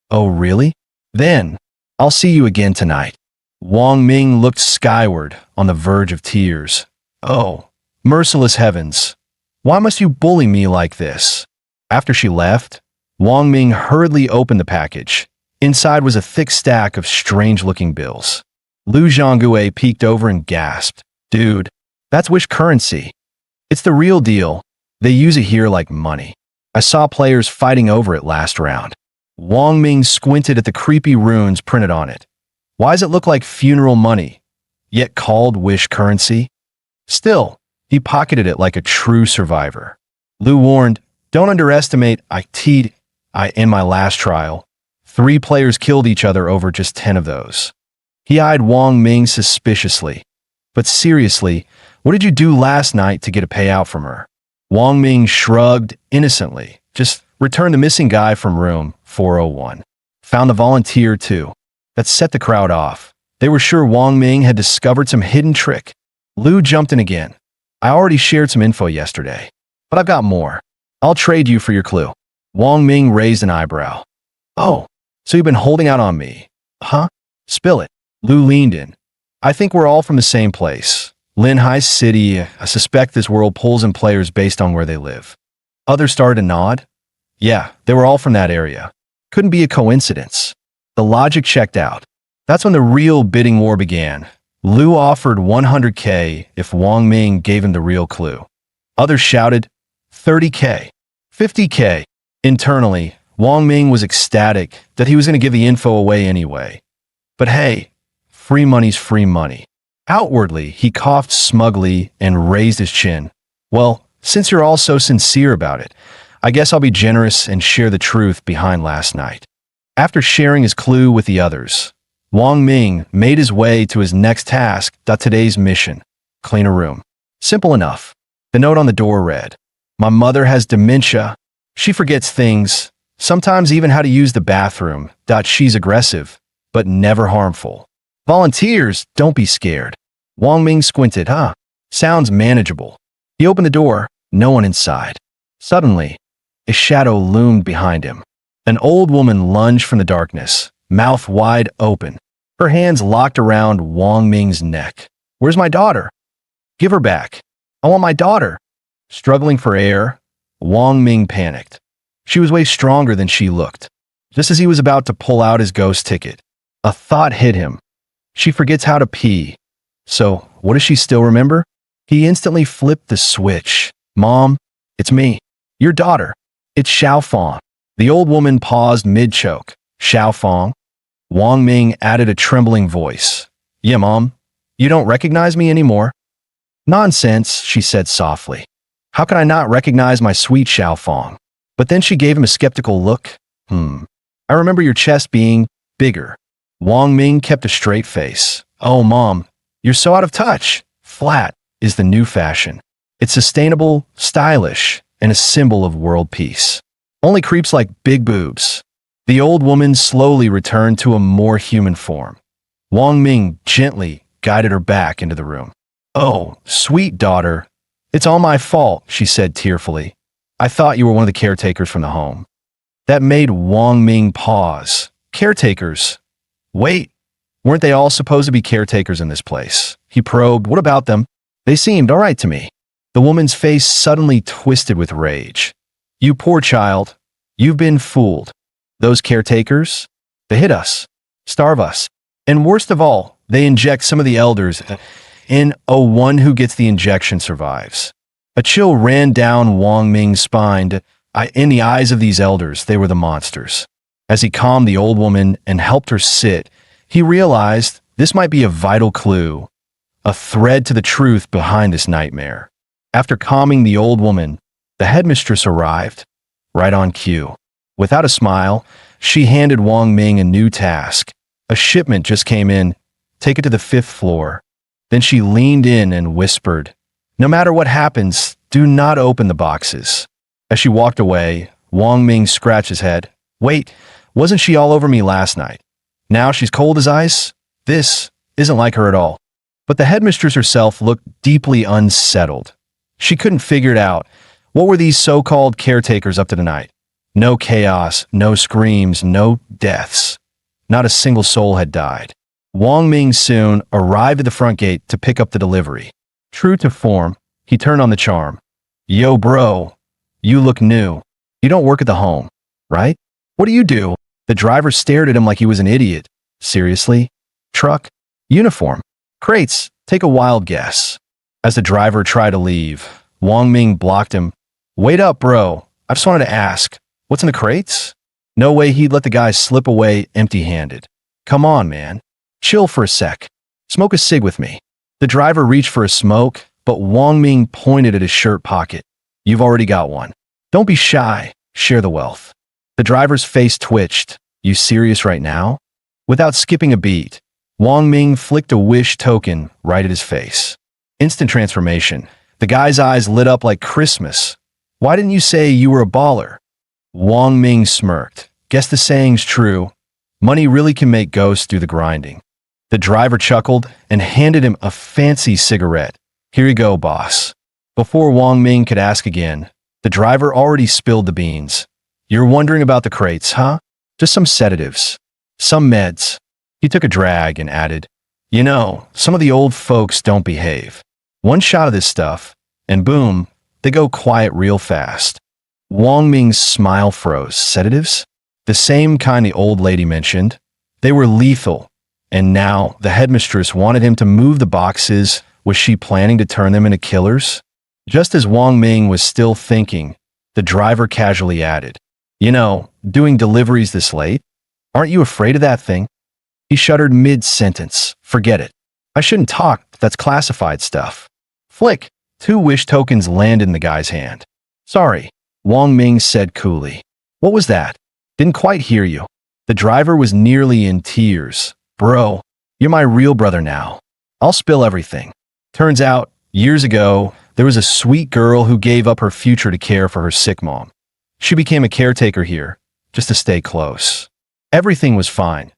Speaker 1: Oh, really? Then, I'll see you again tonight. Wang Ming looked skyward on the verge of tears. Oh, merciless heavens. Why must you bully me like this? After she left, Wang Ming hurriedly opened the package. Inside was a thick stack of strange-looking bills. Lu Zhonggue peeked over and gasped. Dude, that's Wish currency. It's the real deal. They use it here like money. I saw players fighting over it last round. Wang Ming squinted at the creepy runes printed on it. Why does it look like funeral money, yet called Wish currency? Still, he pocketed it like a true survivor. Lu warned, don't underestimate I in my last trial. 3 players killed each other over just 10 of those. He eyed Wang Ming suspiciously. But seriously, what did you do last night to get a payout from her? Wang Ming shrugged innocently. Just returned the missing guy from room 401. Found the volunteer too. That set the crowd off. They were sure Wang Ming had discovered some hidden trick. Lu jumped in again. I already shared some info yesterday, but I've got more. I'll trade you for your clue. Wang Ming raised an eyebrow. Oh, so you've been holding out on me, huh? Spill it. Lu leaned in. I think we're all from the same place. Linhai City. I suspect this world pulls in players based on where they live. Others started to nod. Yeah, they were all from that area. Couldn't be a coincidence. The logic checked out. That's when the real bidding war began. Lu offered 100K if Wang Ming gave him the real clue. Others shouted, 30K, 50K. Internally, Wang Ming was ecstatic that he was going to give the info away anyway. But hey, free money's free money. Outwardly, he coughed smugly and raised his chin. Well, since you're all so sincere about it, I guess I'll be generous and share the truth behind last night. After sharing his clue with the others, Wang Ming made his way to his next task, today's mission, clean a room. Simple enough. The note on the door read, my mother has dementia. She forgets things, sometimes even how to use the bathroom. She's aggressive, but never harmful. Volunteers, don't be scared. Wang Ming squinted, sounds manageable. He opened the door, no one inside. Suddenly, a shadow loomed behind him. An old woman lunged from the darkness, mouth wide open. Her hands locked around Wang Ming's neck. Where's my daughter? Give her back. I want my daughter. Struggling for air, Wang Ming panicked. She was way stronger than she looked. Just as he was about to pull out his ghost ticket, a thought hit him. She forgets how to pee. So, what does she still remember? He instantly flipped the switch. Mom, it's me, your daughter. It's Xiaofang. The old woman paused mid-choke. Xiaofang? Wang Ming added a trembling voice. Yeah, Mom. You don't recognize me anymore? Nonsense, she said softly. How can I not recognize my sweet Xiaofang? But then she gave him a skeptical look. I remember your chest being bigger. Wang Ming kept a straight face. Oh, Mom, you're so out of touch. Flat is the new fashion. It's sustainable, stylish, and a symbol of world peace. Only creeps like big boobs. The old woman slowly returned to a more human form. Wang Ming gently guided her back into the room. Oh, sweet daughter. It's all my fault, she said tearfully. I thought you were one of the caretakers from the home. That made Wang Ming pause. Caretakers? Wait, weren't they all supposed to be caretakers in this place? He probed. What about them? They seemed all right to me. The woman's face suddenly twisted with rage. You poor child. You've been fooled. Those caretakers? They hit us, starve us, and worst of all, they inject some of the elders in. One who gets the injection survives. A chill ran down Wang Ming's spine. In the eyes of these elders, they were the monsters. As he calmed the old woman and helped her sit, he realized this might be a vital clue, a thread to the truth behind this nightmare. After calming the old woman, the headmistress arrived, right on cue. Without a smile, she handed Wang Ming a new task. A shipment just came in. Take it to the 5th floor. Then she leaned in and whispered, no matter what happens, do not open the boxes. As she walked away, Wang Ming scratched his head. Wait, wasn't she all over me last night? Now she's cold as ice? This isn't like her at all. But the headmistress herself looked deeply unsettled. She couldn't figure it out, What were these so-called caretakers up to tonight? No chaos, no screams, no deaths. Not a single soul had died. Wang Ming soon arrived at the front gate to pick up the delivery. True to form, he turned on the charm. Yo, bro, you look new. You don't work at the home, right? What do you do? The driver stared at him like he was an idiot. Seriously? Truck? Uniform? Crates? Take a wild guess. As the driver tried to leave, Wang Ming blocked him. Wait up, bro. I just wanted to ask, what's in the crates? No way he'd let the guy slip away empty-handed. Come on, man. Chill for a sec. Smoke a cig with me. The driver reached for a smoke, but Wang Ming pointed at his shirt pocket. You've already got one. Don't be shy. Share the wealth. The driver's face twitched. You serious right now? Without skipping a beat, Wang Ming flicked a wish token right at his face. Instant transformation. The guy's eyes lit up like Christmas. Why didn't you say you were a baller? Wang Ming smirked. Guess the saying's true. Money really can make ghosts do the grinding. The driver chuckled and handed him a fancy cigarette. Here you go, boss. Before Wang Ming could ask again, the driver already spilled the beans. You're wondering about the crates, huh? Just some sedatives. Some meds. He took a drag and added, you know, some of the old folks don't behave. One shot of this stuff, and boom, they go quiet real fast. Wang Ming's smile froze. Sedatives? The same kind the old lady mentioned. They were lethal, and now the headmistress wanted him to move the boxes. Was she planning to turn them into killers? Just as Wang Ming was still thinking, the driver casually added, you know, doing deliveries this late? Aren't you afraid of that thing? He shuddered mid-sentence. Forget it. I shouldn't talk. That's classified stuff. Flick. 2 wish tokens landed in the guy's hand. Sorry, Wang Ming said coolly. What was that? Didn't quite hear you. The driver was nearly in tears. Bro, you're my real brother now. I'll spill everything. Turns out, years ago, there was a sweet girl who gave up her future to care for her sick mom. She became a caretaker here, just to stay close. Everything was fine.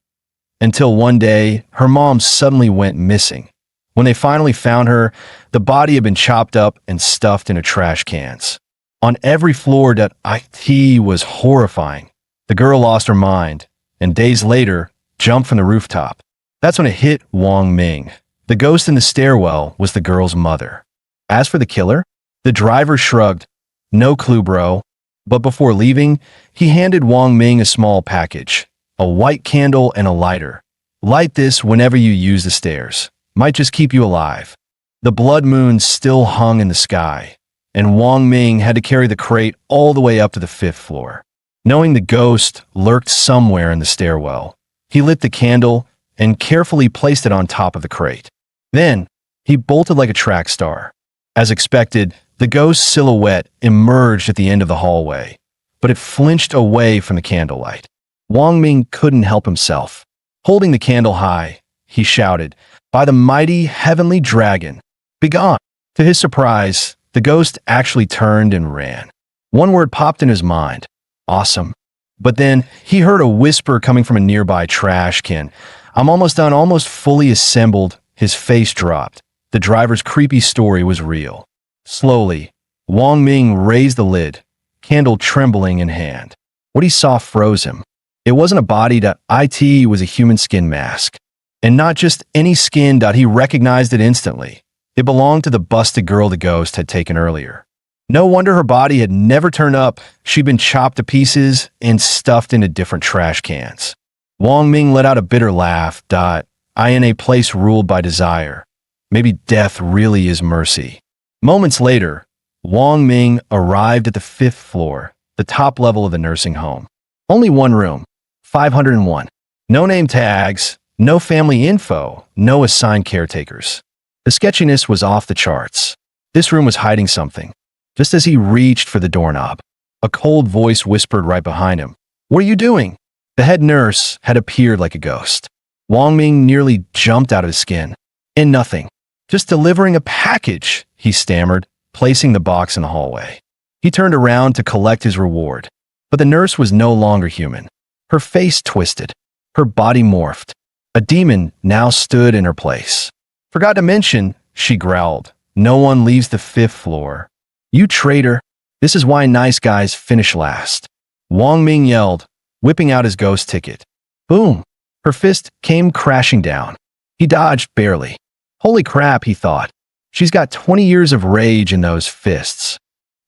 Speaker 1: Until one day, her mom suddenly went missing. When they finally found her, the body had been chopped up and stuffed into trash cans. On every floor that IT was horrifying. The girl lost her mind, and days later, jumped from the rooftop. That's when it hit Wang Ming. The ghost in the stairwell was the girl's mother. As for the killer, the driver shrugged. No clue, bro. But before leaving, he handed Wang Ming a small package. A white candle and a lighter. Light this whenever you use the stairs. Might just keep you alive. The blood moon still hung in the sky, and Wang Ming had to carry the crate all the way up to the 5th floor. Knowing the ghost lurked somewhere in the stairwell, he lit the candle and carefully placed it on top of the crate. Then, he bolted like a track star. As expected, the ghost's silhouette emerged at the end of the hallway, but it flinched away from the candlelight. Wang Ming couldn't help himself. Holding the candle high, he shouted, "By the mighty heavenly dragon, begone!" To his surprise, the ghost actually turned and ran. One word popped in his mind. Awesome. But then he heard a whisper coming from a nearby trash can. I'm almost done, almost fully assembled. His face dropped. The driver's creepy story was real. Slowly, Wang Ming raised the lid, candle trembling in hand. What he saw froze him. It wasn't a body. It was a human skin mask. And not just any skin. He recognized it instantly. It belonged to the busted girl the ghost had taken earlier. No wonder her body had never turned up. She'd been chopped to pieces and stuffed into different trash cans. Wang Ming let out a bitter laugh. I in a place ruled by desire. Maybe death really is mercy. Moments later, Wang Ming arrived at the 5th floor, the top level of the nursing home. Only one room, 501. No name tags, no family info, no assigned caretakers. The sketchiness was off the charts. This room was hiding something. Just as he reached for the doorknob, a cold voice whispered right behind him. What are you doing? The head nurse had appeared like a ghost. Wang Ming nearly jumped out of his skin. In nothing. Just delivering a package, he stammered, placing the box in the hallway. He turned around to collect his reward. But the nurse was no longer human. Her face twisted. Her body morphed. A demon now stood in her place. Forgot to mention, she growled, no one leaves the 5th floor. You traitor. This is why nice guys finish last. Wang Ming yelled, whipping out his ghost ticket. Boom! Her fist came crashing down. He dodged barely. Holy crap, he thought. She's got 20 years of rage in those fists.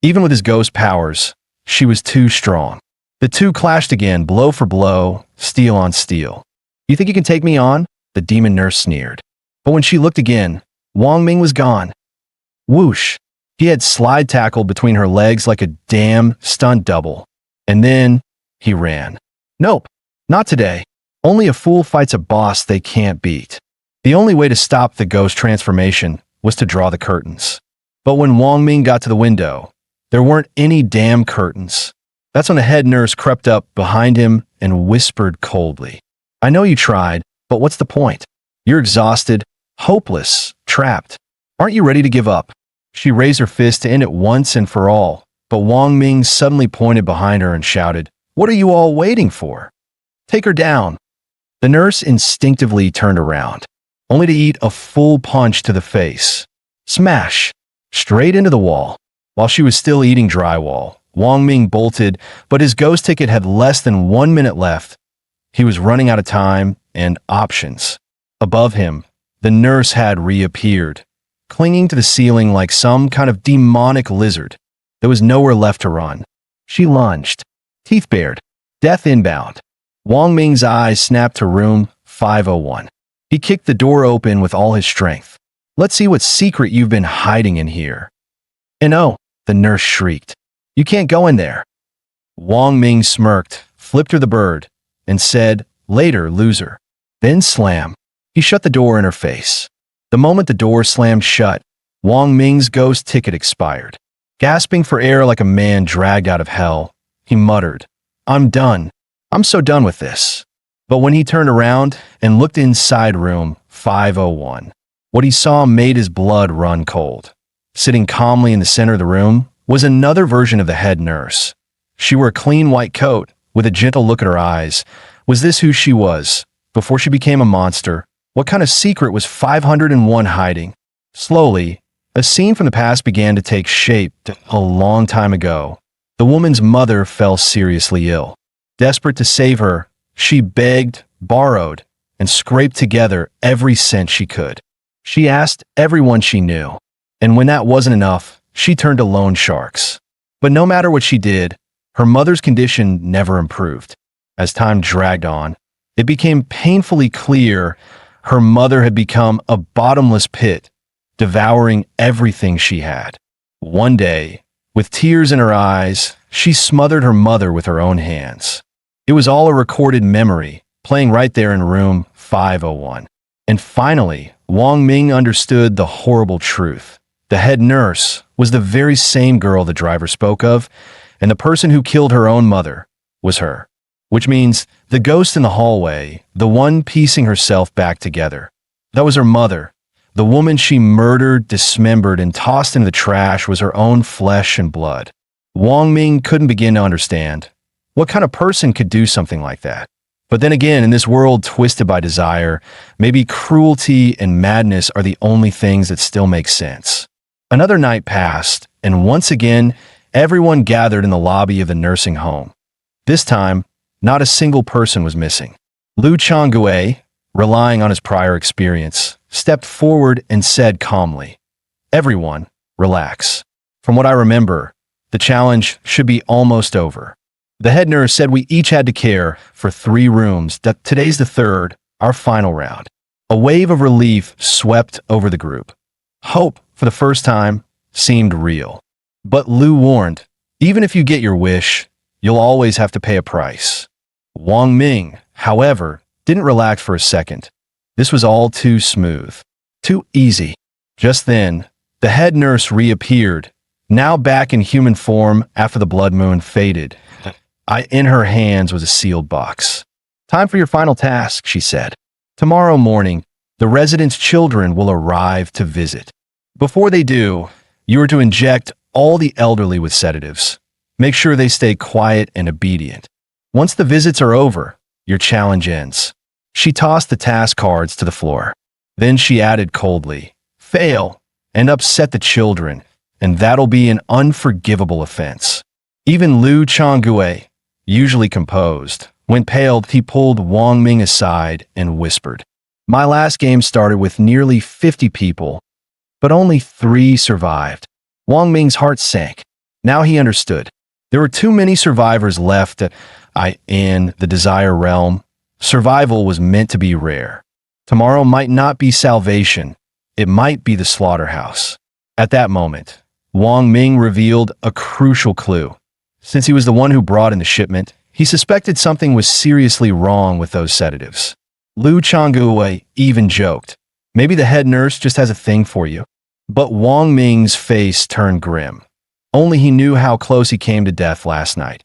Speaker 1: Even with his ghost powers, she was too strong. The two clashed again, blow for blow, steel on steel. You think you can take me on? The demon nurse sneered. But when she looked again, Wang Ming was gone. Whoosh! He had slide tackled between her legs like a damn stunt double. And then he ran. Nope, not today. Only a fool fights a boss they can't beat. The only way to stop the ghost transformation was to draw the curtains. But when Wang Ming got to the window, there weren't any damn curtains. That's when the head nurse crept up behind him and whispered coldly, I know you tried, but what's the point? You're exhausted, hopeless, trapped. Aren't you ready to give up? She raised her fist to end it once and for all, but Wang Ming suddenly pointed behind her and shouted, What are you all waiting for? Take her down. The nurse instinctively turned around, only to eat a full punch to the face. Smash! Straight into the wall. While she was still eating drywall, Wang Ming bolted, but his ghost ticket had less than 1 minute left. He was running out of time and options. Above him, the nurse had reappeared, clinging to the ceiling like some kind of demonic lizard. There was nowhere left to run. She lunged, teeth bared, death inbound. Wang Ming's eyes snapped to room 501. He kicked the door open with all his strength. Let's see what secret you've been hiding in here. And oh, the nurse shrieked. You can't go in there. Wang Ming smirked, flipped her the bird, and said, Later, loser. Then slam. He shut the door in her face. The moment the door slammed shut, Wang Ming's ghost ticket expired. Gasping for air like a man dragged out of hell, he muttered, I'm done. I'm so done with this. But when he turned around and looked inside room 501, what he saw made his blood run cold. Sitting calmly in the center of the room was another version of the head nurse. She wore a clean white coat with a gentle look in her eyes. Was this who she was before she became a monster? What kind of secret was 501 hiding? Slowly, a scene from the past began to take shape. A long time ago, the woman's mother fell seriously ill. Desperate to save her, she begged, borrowed, and scraped together every cent she could. She asked everyone she knew, and when that wasn't enough, she turned to loan sharks. But no matter what she did, her mother's condition never improved. As time dragged on, it became painfully clear her mother had become a bottomless pit, devouring everything she had. One day, with tears in her eyes, she smothered her mother with her own hands. It was all a recorded memory, playing right there in room 501. And finally, Wang Ming understood the horrible truth. The head nurse was the very same girl the driver spoke of, and the person who killed her own mother was her. Which means the ghost in the hallway, the one piecing herself back together, that was her mother. The woman she murdered, dismembered, and tossed into the trash was her own flesh and blood. Wang Ming couldn't begin to understand. What kind of person could do something like that? But then again, in this world twisted by desire, maybe cruelty and madness are the only things that still make sense. Another night passed, and once again, everyone gathered in the lobby of the nursing home. This time, not a single person was missing. Lu Changgue, relying on his prior experience, stepped forward and said calmly, Everyone, relax. From what I remember, the challenge should be almost over. The head nurse said we each had to care for 3 rooms. Today's the 3rd, our final round. A wave of relief swept over the group. Hope, for the first time, seemed real. But Lu warned, even if you get your wish, you'll always have to pay a price. Wang Ming, however, didn't relax for a second. This was all too smooth, too easy. Just then, the head nurse reappeared, now back in human form after the blood moon faded. In her hands was a sealed box. Time for your final task, she said. Tomorrow morning, the residents' children will arrive to visit. Before they do, you are to inject all the elderly with sedatives. Make sure they stay quiet and obedient. Once the visits are over, your challenge ends. She tossed the task cards to the floor. Then she added coldly, Fail, and upset the children, and that'll be an unforgivable offense. Even Liu Changgue, usually composed, went pale. He pulled Wang Ming aside and whispered, "My last game started with nearly 50 people, but only 3 survived." Wang Ming's heart sank. Now he understood. There were too many survivors left in the Desire Realm. Survival was meant to be rare. Tomorrow might not be salvation. It might be the slaughterhouse. At that moment, Wang Ming revealed a crucial clue. Since he was the one who brought in the shipment, he suspected something was seriously wrong with those sedatives. Liu Changgue even joked, "Maybe the head nurse just has a thing for you." But Wang Ming's face turned grim. Only he knew how close he came to death last night,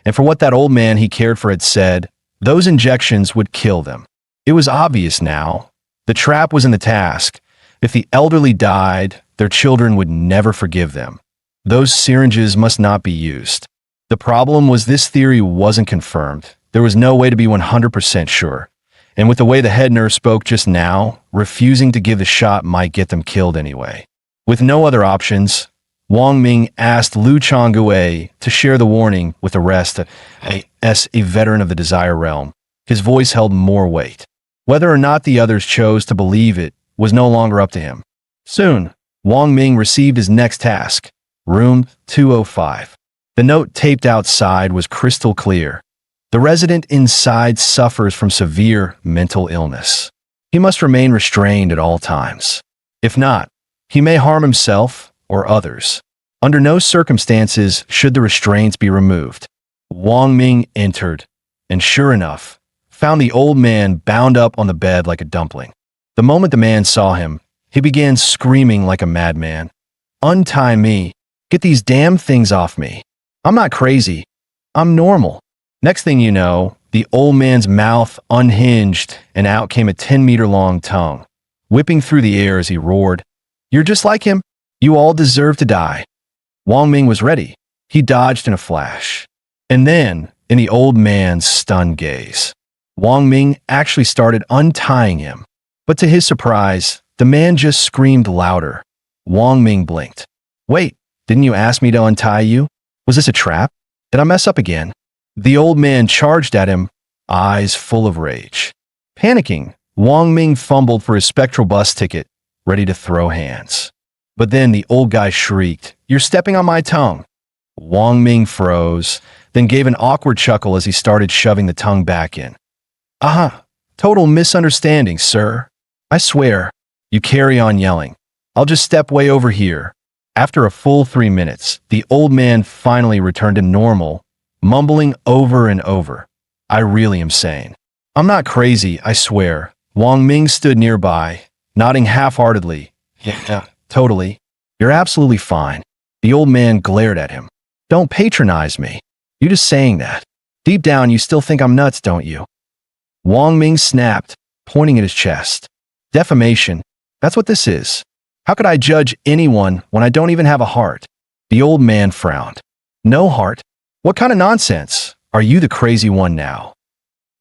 Speaker 1: and for what that old man he cared for had said, those injections would kill them. It was obvious now. The trap was in the task. If the elderly died, their children would never forgive them. Those syringes must not be used. The problem was this theory wasn't confirmed. There was no way to be 100% sure. And with the way the head nurse spoke just now, refusing to give the shot might get them killed anyway. With no other options, Wang Ming asked Liu Changgue to share the warning with the rest, a veteran of the Desire Realm. His voice held more weight. Whether or not the others chose to believe it was no longer up to him. Soon, Wang Ming received his next task, room 205. The note taped outside was crystal clear. The resident inside suffers from severe mental illness. He must remain restrained at all times. If not, he may harm himself or others. Under no circumstances should the restraints be removed. Wang Ming entered, and sure enough, found the old man bound up on the bed like a dumpling. The moment the man saw him, he began screaming like a madman. "Untie me! Get these damn things off me! I'm not crazy. I'm normal." Next thing you know, the old man's mouth unhinged and out came a 10-meter-long tongue, whipping through the air as he roared, "You're just like him. You all deserve to die." Wang Ming was ready. He dodged in a flash. And then, in the old man's stunned gaze, Wang Ming actually started untying him. But to his surprise, the man just screamed louder. Wang Ming blinked. "Wait, didn't you ask me to untie you? Was this a trap? Did I mess up again?" The old man charged at him, eyes full of rage. Panicking, Wang Ming fumbled for his spectral bus ticket, ready to throw hands. But then the old guy shrieked, "You're stepping on my tongue." Wang Ming froze, then gave an awkward chuckle as he started shoving the tongue back in. "Aha, total misunderstanding, sir. I swear." You carry on yelling. "I'll just step way over here." After a full 3 minutes, the old man finally returned to normal, mumbling over and over, "I really am sane. I'm not crazy, I swear." Wang Ming stood nearby, nodding half-heartedly. "Yeah, totally. You're absolutely fine." The old man glared at him. "Don't patronize me. You're just saying that. Deep down, you still think I'm nuts, don't you?" Wang Ming snapped, pointing at his chest. "Defamation. That's what this is. How could I judge anyone when I don't even have a heart?" The old man frowned. "No heart? What kind of nonsense? Are you the crazy one now?"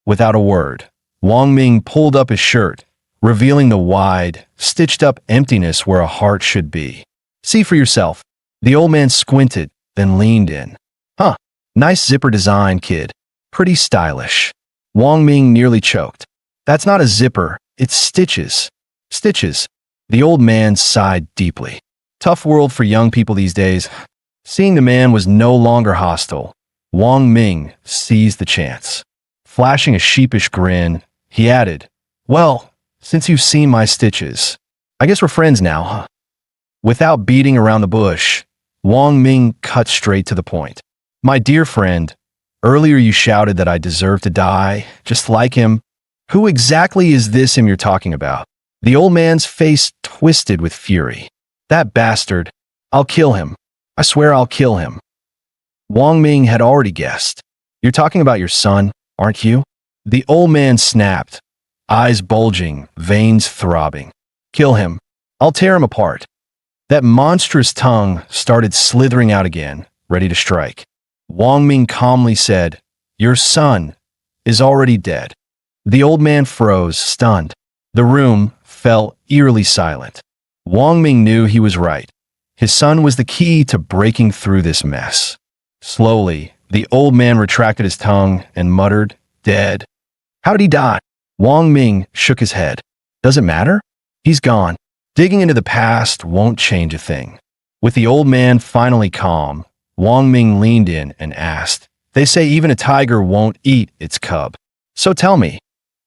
Speaker 1: Without a word, Wang Ming pulled up his shirt, revealing the wide, stitched-up emptiness where a heart should be. "See for yourself." The old man squinted, then leaned in. "Huh, nice zipper design, kid. Pretty stylish." Wang Ming nearly choked. "That's not a zipper, it's stitches." "Stitches." The old man sighed deeply. Tough world for young people these days. Seeing the man was no longer hostile, Wang Ming seized the chance. Flashing a sheepish grin, he added, "Well, since you've seen my stitches, I guess we're friends now, huh?" Without beating around the bush, Wang Ming cut straight to the point. "My dear friend, earlier you shouted that I deserve to die, just like him. Who exactly is this him you're talking about?" The old man's face twisted with fury. "That bastard. I'll kill him. I swear I'll kill him." Wang Ming had already guessed. "You're talking about your son, aren't you?" The old man snapped, eyes bulging, veins throbbing. "Kill him. I'll tear him apart." That monstrous tongue started slithering out again, ready to strike. Wang Ming calmly said, "Your son is already dead." The old man froze, stunned. The room fell eerily silent. Wang Ming knew he was right. His son was the key to breaking through this mess. Slowly, the old man retracted his tongue and muttered, "Dead." "How did he die?" Wang Ming shook his head. "Does it matter? He's gone. Digging into the past won't change a thing." With the old man finally calm, Wang Ming leaned in and asked, "They say even a tiger won't eat its cub. So tell me,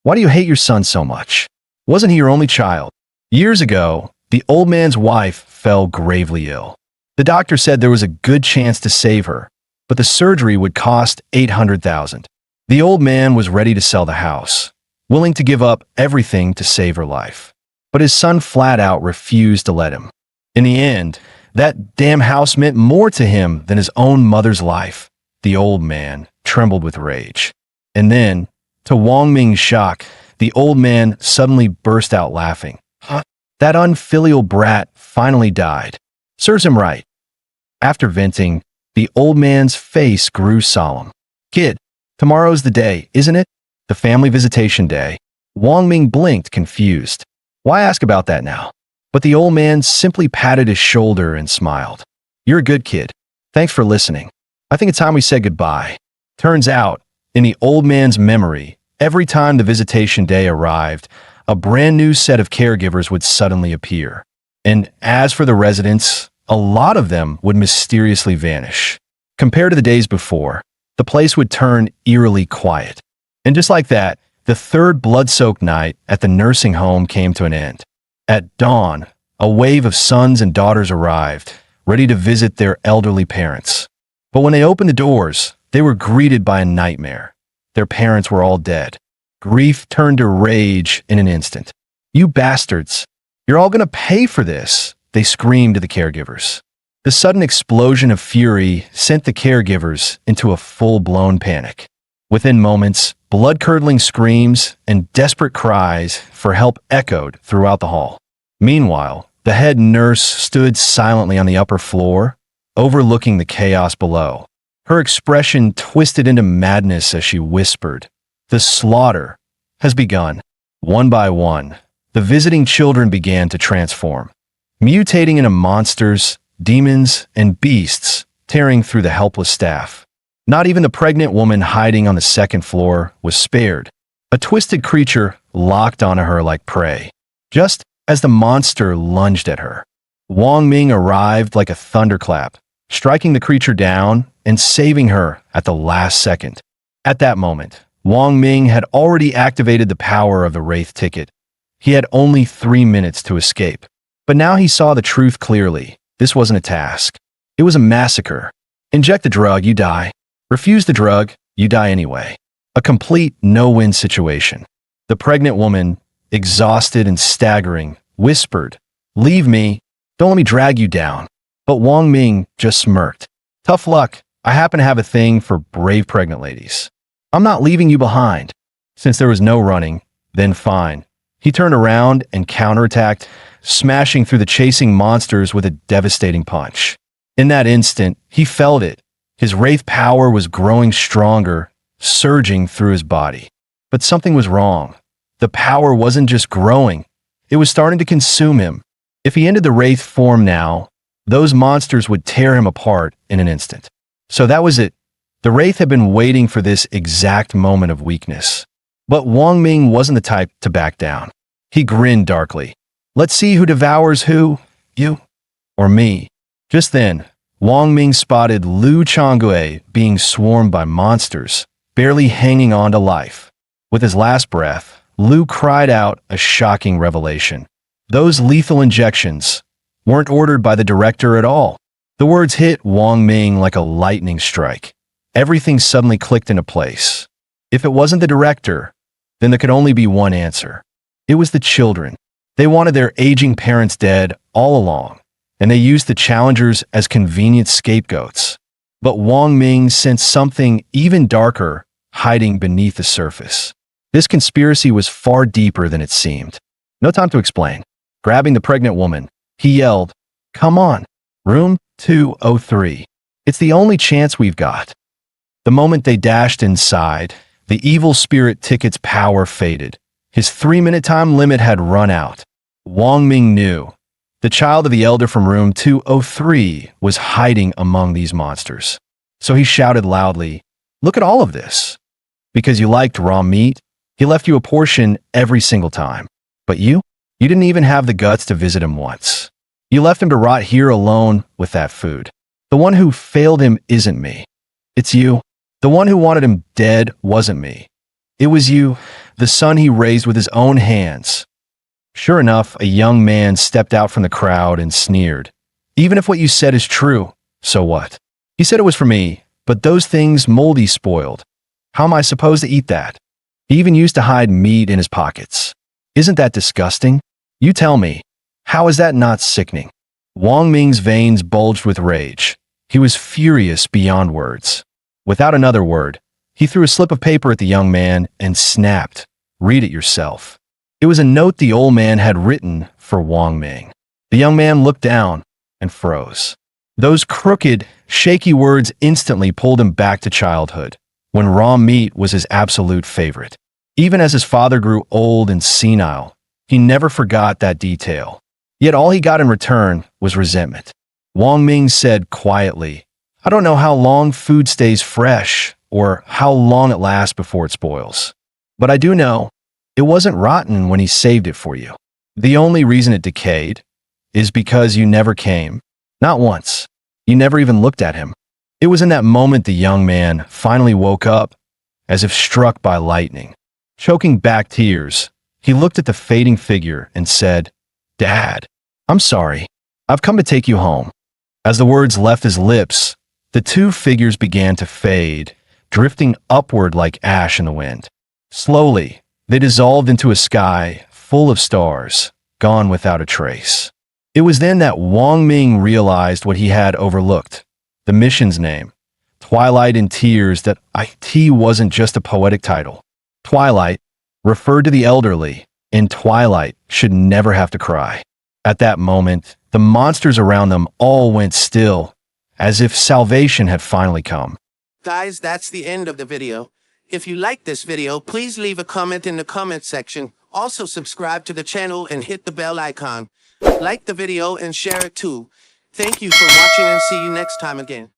Speaker 1: why do you hate your son so much? Wasn't he your only child?" Years ago, the old man's wife fell gravely ill. The doctor said there was a good chance to save her, but the surgery would cost 800,000. The old man was ready to sell the house, willing to give up everything to save her life. But his son flat out refused to let him. In the end, that damn house meant more to him than his own mother's life. The old man trembled with rage. And then, to Wang Ming's shock, the old man suddenly burst out laughing. That unfilial brat finally died. Serves him right. After venting, the old man's face grew solemn. "Kid, tomorrow's the day, isn't it? The family visitation day." Wang Ming blinked, confused. Why ask about that now? But the old man simply patted his shoulder and smiled. "You're a good kid. Thanks for listening. I think it's time we said goodbye." Turns out, in the old man's memory, every time the visitation day arrived, a brand new set of caregivers would suddenly appear. And as for the residents, a lot of them would mysteriously vanish. Compared to the days before, the place would turn eerily quiet. And just like that, the third blood-soaked night at the nursing home came to an end. At dawn, a wave of sons and daughters arrived, ready to visit their elderly parents. But when they opened the doors, they were greeted by a nightmare. Their parents were all dead. Grief turned to rage in an instant. "You bastards! You're all going to pay for this!" they screamed to the caregivers. The sudden explosion of fury sent the caregivers into a full-blown panic. Within moments, blood-curdling screams and desperate cries for help echoed throughout the hall. Meanwhile, the head nurse stood silently on the upper floor, overlooking the chaos below. Her expression twisted into madness as she whispered, "The slaughter has begun." One by one, the visiting children began to transform, mutating into monsters, demons, and beasts, tearing through the helpless staff. Not even the pregnant woman hiding on the second floor was spared. A twisted creature locked onto her like prey. Just as the monster lunged at her, Wang Ming arrived like a thunderclap, striking the creature down and saving her at the last second. At that moment, Wang Ming had already activated the power of the Wraith ticket. He had only 3 minutes to escape. But now he saw the truth clearly. This wasn't a task. It was a massacre. Inject the drug, you die. Refuse the drug, you die anyway. A complete no-win situation. The pregnant woman, exhausted and staggering, whispered, "Leave me. Don't let me drag you down." But Wang Ming just smirked. "Tough luck. I happen to have a thing for brave pregnant ladies. I'm not leaving you behind." Since there was no running, then fine. He turned around and counterattacked, smashing through the chasing monsters with a devastating punch. In that instant, he felt it. His wraith power was growing stronger, surging through his body. But something was wrong. The power wasn't just growing. It was starting to consume him. If he ended the wraith form now, those monsters would tear him apart in an instant. So that was it. The wraith had been waiting for this exact moment of weakness. But Wang Ming wasn't the type to back down. He grinned darkly. "Let's see who devours who, you or me." Just then, Wang Ming spotted Lu Changui being swarmed by monsters, barely hanging on to life. With his last breath, Lu cried out a shocking revelation. Those lethal injections weren't ordered by the director at all. The words hit Wang Ming like a lightning strike. Everything suddenly clicked into place. If it wasn't the director, then there could only be one answer. It was the children. They wanted their aging parents dead all along, and they used the challengers as convenient scapegoats. But Wang Ming sensed something even darker hiding beneath the surface. This conspiracy was far deeper than it seemed. No time to explain. Grabbing the pregnant woman, he yelled, "Come on, room 203. It's the only chance we've got." The moment they dashed inside, the evil spirit ticket's power faded. His 3-minute time limit had run out. Wang Ming knew The child of the elder from room 203 was hiding among these monsters. So he shouted loudly, "Look at all of this. Because you liked raw meat, he left you a portion every single time. But you didn't even have the guts to visit him once. You left him to rot here alone with that food. The one who failed him isn't me. It's you. The one who wanted him dead wasn't me. It was you, the son he raised with his own hands." Sure enough, a young man stepped out from the crowd and sneered. "Even if what you said is true, so what? He said it was for me, but those things moldy spoiled. How am I supposed to eat that? He even used to hide meat in his pockets. Isn't that disgusting? You tell me, how is that not sickening?" Wang Ming's veins bulged with rage. He was furious beyond words. Without another word, he threw a slip of paper at the young man and snapped, "Read it yourself." It was a note the old man had written for Wang Ming. The young man looked down and froze. Those crooked, shaky words instantly pulled him back to childhood, when raw meat was his absolute favorite. Even as his father grew old and senile, he never forgot that detail. Yet all he got in return was resentment. Wang Ming said quietly, "I don't know how long food stays fresh or how long it lasts before it spoils. But I do know it wasn't rotten when he saved it for you. The only reason it decayed is because you never came. Not once. You never even looked at him." It was in that moment the young man finally woke up, as if struck by lightning. Choking back tears, he looked at the fading figure and said, "Dad, I'm sorry. I've come to take you home." As the words left his lips, the two figures began to fade, drifting upward like ash in the wind. Slowly, they dissolved into a sky full of stars, gone without a trace. It was then that Wang Ming realized what he had overlooked. The mission's name, Twilight in Tears, that it wasn't just a poetic title. Twilight referred to the elderly, and Twilight should never have to cry. At that moment, the monsters around them all went still, as if salvation had finally come.
Speaker 2: Guys, that's the end of the video. If you liked this video, please leave a comment in the comment section. Also subscribe to the channel and hit the bell icon. Like the video and share it too. Thank you for watching and see you next time again.